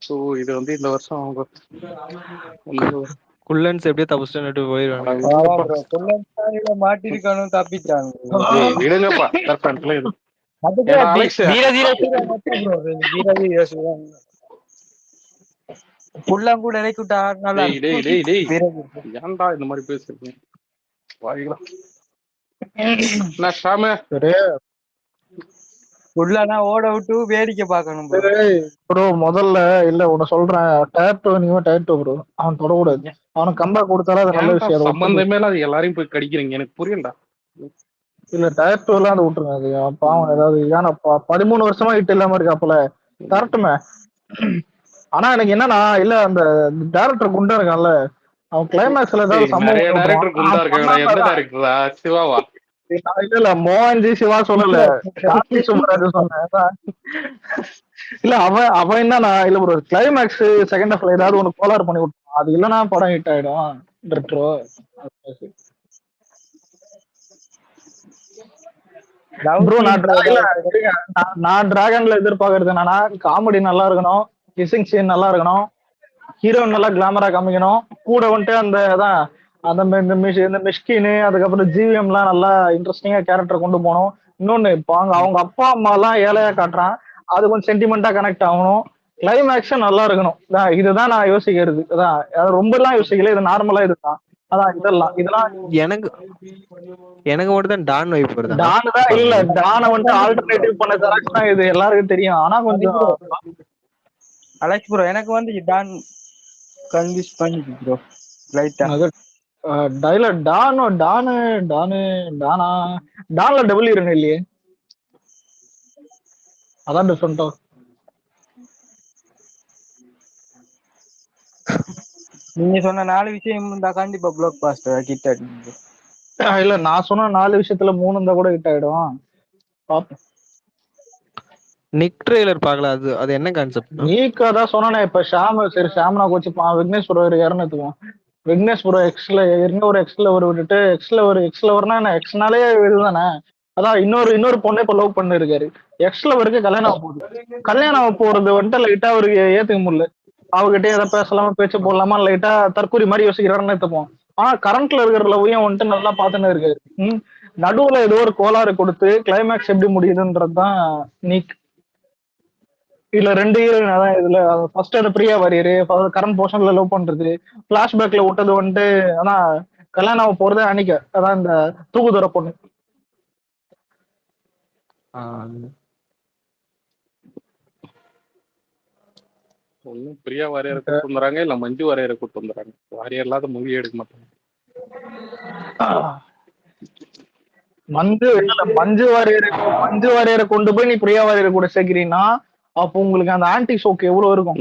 So இது வந்து இந்த வருஷம் அவங்க குள்ளன்ஸ் எப்படியே தப்பிச்சுட்டு போயிடுவாங்க. மாட்டிருக்கானு தப்பிச்சாங்க. விடுங்கப்பா புள்ளம் கூட இறக்கிவிட்டா நல்லா ஏன்டா இந்த மாதிரி பேசுறீங்க? புள்ளனா ஓட விட்டு வேடிக்கை பார்க்கணும் ப்ரோ. முதல்ல இல்ல உன்ன சொல்றேன், டேட்டோ ப்ரோ அவன் தொடக்கூடாது. அவனுக்கு கம்பேக் கொடுத்தாலும் அது நல்ல விஷயம். சம்பந்தமே அது எல்லாரையும் போய் கடிக்கிறீங்க, எனக்கு புரியலடா. இல்ல டேட்டோ எல்லாம் அதை விட்டுருங்க, அது பாவம். ஏதாவது ஏன்னா 13 வருஷமா ஹிட் இல்லாம இருக்காப்புல, கரெக்டுமே. ஆனா எனக்கு என்னன்னா இல்ல அந்த டைரக்டர் குண்டா இருக்கான்ல, அவன் கிளைமேக்ஸ்ல ஏதாவது சிவாவா இல்ல மோகன்ஜி சிவா சொல்லல, கார்த்தி சுப்பராஜ் சொன்னேன். இல்ல அவன் என்னன்னா இல்ல ஒரு கிளைமேக்ஸ் செகண்ட் ஹாஃப்ல ஏதாவது ஒண்ணு கோளாறு பண்ணி விட்டான், அது இல்லன்னா படம் ஹிட் ஆயிடும். Retro bro. நான் டிராகன்ல எதிர்பார்க்கறது என்னன்னா காமெடி நல்லா இருக்கணும், கிசிங் சீன் நல்லா இருக்கணும், ஹீரோயின் நல்லா கிளாமரா காமிக்கணும், கூட வந்துட்டு அந்த அதான் அந்த மிஷ்கின் அதுக்கப்புறம் ஜிவிஎம் எல்லாம் நல்லா இன்ட்ரெஸ்டிங்கா கேரக்டர் கொண்டு போகணும். இன்னொன்னு இப்போ அவங்க அப்பா அம்மா எல்லாம் ஏழையா காட்டுறான், அது கொஞ்சம் சென்டிமெண்டா கனெக்ட் ஆகணும், கிளைமேக்ஸும் நல்லா இருக்கணும். இதுதான் நான் யோசிக்கிறது. அதான் ரொம்ப எல்லாம் யோசிக்கல, இது நார்மலா இதுதான். அதான் இதெல்லாம் எனக்கு மட்டும் தான் டான் வைப் வருது. டான் தான் இல்ல, டானை வந்து ஆல்டர்னேட்டிவ் பண்ண செலக்ட் தான் இது எல்லாருக்கும் தெரியும். ஆனா கொஞ்சம் அலெக்ஸ் ப்ரோ எனக்கு வந்து டான் கன்வின்ஸ் பண்ணிட்டு ப்ரோ லைட்டா டான்ல டபுள் ஹீரோயின் இல்லையே, அதான் டிஃபரெண்டா. நீங்க சொன்ன 4 விஷயம் இருந்தா கண்டிப்பா பிளாக் பாஸ்டர் கிட்ட இல்ல நான் சொன்ன 4 விஷயத்துல 3 இருந்தா கூட ஹிட் ஆயிடும். பாப்போம். நிக் ட்ரெய்லர் பார்க்கல, அது என்ன கான்செப்ட்? நீக்கா தான் சொன்னேனே இப்ப சரி ஷாம்னா கோச்சுப்பான், விக்னேஷ் ப்ரோ யாருன்னு எடுத்துக்குவோம். விக்னேஷ் ப்ரோ எக்ஸ்ல ஒரு எக்ஸ்ல ஒரு விட்டுட்டு எக்ஸ்ல வரனா என்ன எக்ஸ்னாலே இதுதானே. அதான் இன்னொரு பொண்ணை இப்ப லவ் பண்ணி இருக்காரு, எக்ஸ்ல வரைக்கும் கல்யாணம் போறது வந்துட்டு லைட்டா அவருக்கு ஏத்துக்க முடியல. அவகிட்டே எதை பேசலாமா பேச்சு போடலாமா லைட்டா தற்கூரி மாதிரி யோசிக்கிறாருன்னு எடுத்துப்போம். ஆனா கரண்ட்ல இருக்கிற லவ்வையும் வந்துட்டு நல்லா பாத்துன்னு இருக்காரு. நடுவுல ஏதோ ஒரு கோளாறு கொடுத்து கிளைமேக்ஸ் எப்படி முடியுதுன்றதுதான் நீக். இதுல 2 ஹீரோயின் அதான் இதுல ஃபர்ஸ்ட் அந்த பிரியா வாரியரு கரண்ட் போர்ஷன்ல லவ் பண்றது, பிளாஷ்பேக்ல விட்டது வந்துட்டு ஆனா கல்யாணம் போறதே அன்னைக்கு அதான் இந்த தூக்குதுற பொண்ணு. ஒன்னும் பிரியா வாரியரை கூட்டு வந்துறாங்க, இல்ல மஞ்சு வாரியரை கூட்டு வந்துறாங்க. வாரியர் இல்லாத மூவி எடுக்க மாட்டாங்க. மஞ்சு வாரியரை கொண்டு போய் நீ பிரியா வாரியரை கூட சேர்க்கிறீன்னா அப்போ உங்களுக்கு அந்த ஆன்டி ஷோக்கு எவ்வளவு இருக்கும்?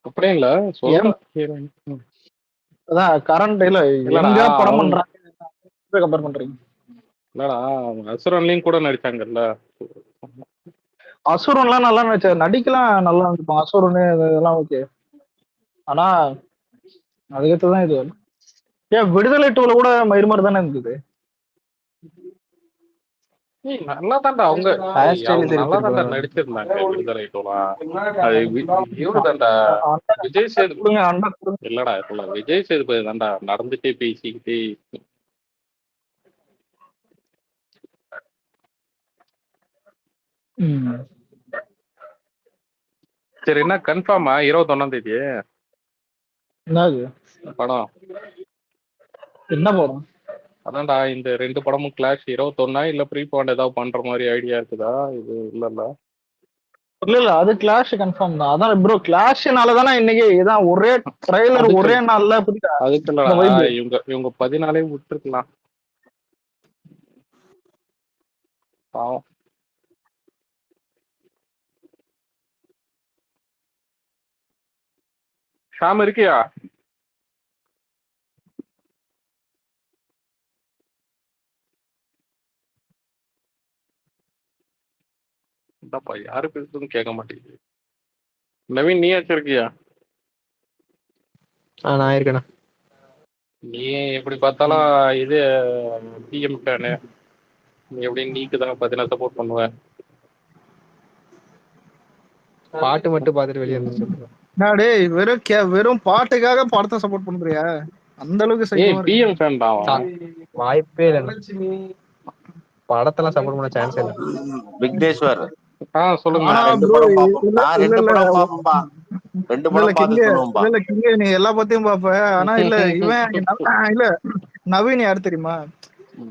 அப்படியே இல்ல சொல்ற அதான் கரண்ட் இல்ல இல்லடா எங்க படம் அவங்க பண்றாங்க கம்பேர் பண்றீங்க? இல்லடா அசுரன்லயும் கூட நடிச்சாங்கல்ல. அசுரன்லாம் நல்லா நடிக்கலாம் நல்லா இருந்துப்பான். அசுரன் இதெல்லாம் ஓகே. ஆனா அதுக்கடுத்துதான் இது. ஏன் விடுதலை 2ல கூட மயிர் மாதிரி தானே இருந்தது. நல்லா தாண்டா அவங்க அவங்க நல்லா தாண்டா நடிச்சிருந்தாங்க விடுதலை டூலா. அது இவரு தாண்டா விஜய் சேதுபதி. இல்லடா இல்ல விஜய் சேதுபதி தாண்டா நடந்துட்டே பேசிக்கிட்டே. சரி என்ன கன்ஃபார்மா 21ஆம் தேதி என்னது படம்? என்ன படம்? அதான்டா இந்த 2 படமும் கிளாஷ் 21 இல்ல ப்ரீபாண்ட் ஏதாவது பண்ற மாதிரி ஐடியா இருக்குதா? இது இல்ல இல்ல அது கிளாஷ் கன்ஃபார்ம் தான். அதான் ப்ரோ கிளாஷ்னால தானே இன்னைக்கு இதான் ஒரே ட்ரைலர் ஒரே நாள்ல புரியுதா? அதுக்கு இல்லடா இவங்க 14 விட்டுருக்கலாம். பாவம். ஷாம் இருக்கியா? இந்தாப்பா யாரு பேசுறதுன்னு கேட்க மாட்டேங்குது. நவீன் நீ வச்சிருக்கியா? நான் இருக்கேண்ணா. நீ எப்படி பார்த்தாலும் இது பிஎம் ஃபேனு. நீ எப்படி நீக்கு தான் பார்த்தீங்கன்னா சப்போர்ட் பண்ணுவேன். பாட்டு மட்டும் பார்த்துட்டு வெளியே இருந்து சொல்லுவேன். டேய் வெறும் பாட்டுக்காக படத்தை சப்போர்ட் பண்றியா? அந்த அளவுக்கு சைக்கோவா இருக்கு. பிஎம் ஃபேன் தான் வாய்ப்பே இல்லை. படத்தெல்லாம் சப்போர்ட் பண்ண சான்ஸ் இல்லை. விக்னேஸ்வர் சொல்லுங்க. நீ எல்லா பத்தியும் பாப்ப. ஆனா இல்ல இவன் இல்ல நவீன் யாரு தெரியுமா?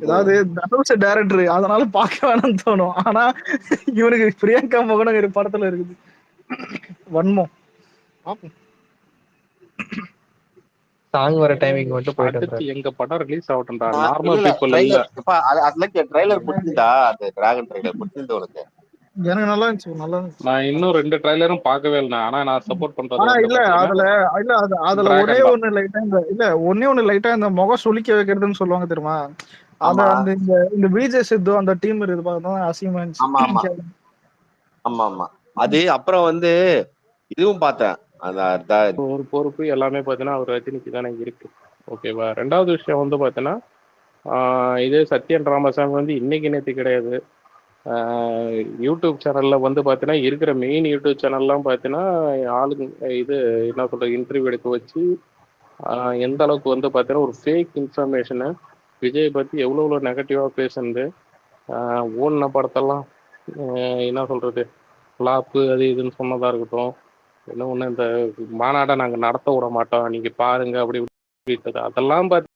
ஏதாவது தனுஷ் டைரக்டர், அதனால பார்க்க வேணும்னு தோணும். ஆனா இவனுக்கு பிரியங்கா மோகன் ஒரு படத்துல இருக்குது வன்மம். சாங் வர டைமிங் மட்டும் போயிட்டு எங்க படம் ரிலீஸ் ஆகட்டும்டா. நார்மல் பீப்பிள் இல்ல. அதுல ட்ரைலர் முடிஞ்சுதா? அந்த டிராகன் ட்ரைலர் முடிஞ்சது உனக்கு? எனக்கு நல்லா இருந்துச்சு, நல்லா இருந்துச்சு. நான் இன்னும் 2 ட்ரைலரும் பார்க்கவே இல்லை. ஆனா நான் சப்போர்ட் பண்றது ஆனா இல்ல அதுல ஒண்ணே ஒண்ணு லைட்டா இந்த முகம் சுளிக்க வைக்கிறதுன்னு சொல்லுவாங்க தெரியுமா? அத அந்த இந்த விஜய் சித்து அந்த டீம் இருக்குது பார்த்தா அசிங்கமா இருந்துச்சு. ஆமா அது அப்புறம் வந்து இதுவும் பார்த்தேன். ஒரு பொறுப்பு எல்லாமே பார்த்தீங்கன்னா அவர் ரஜினிக்கு தானே இருக்கு. ஓகேவா? 2வது விஷயம் வந்து பார்த்தீங்கன்னா இதே சத்யன் ராமசாமி வந்து இன்னைக்கு நேற்று கிடையாது. யூடியூப் சேனலில் வந்து பார்த்தீங்கன்னா இருக்கிற மெயின் யூடியூப் சேனல்லாம் பார்த்தீங்கன்னா ஆளுங்க இது என்ன சொல்கிற இன்டர்வியூ எடுக்க வச்சு எந்த அளவுக்கு வந்து பார்த்தீங்கன்னா ஒரு ஃபேக் இன்ஃபர்மேஷனை விஜய் பற்றி எவ்வளோ நெகட்டிவாக பேசுனது. ஓடின படத்தெல்லாம் என்ன சொல்கிறது ஃப்ளாப்பு அது இதுன்னு சொன்னதாக இருக்கட்டும். இன்னொன்று இந்த மாநாடை நாங்கள் நடத்த விட மாட்டோம், நீங்கள் பாருங்கள் அப்படி அதெல்லாம் பார்த்து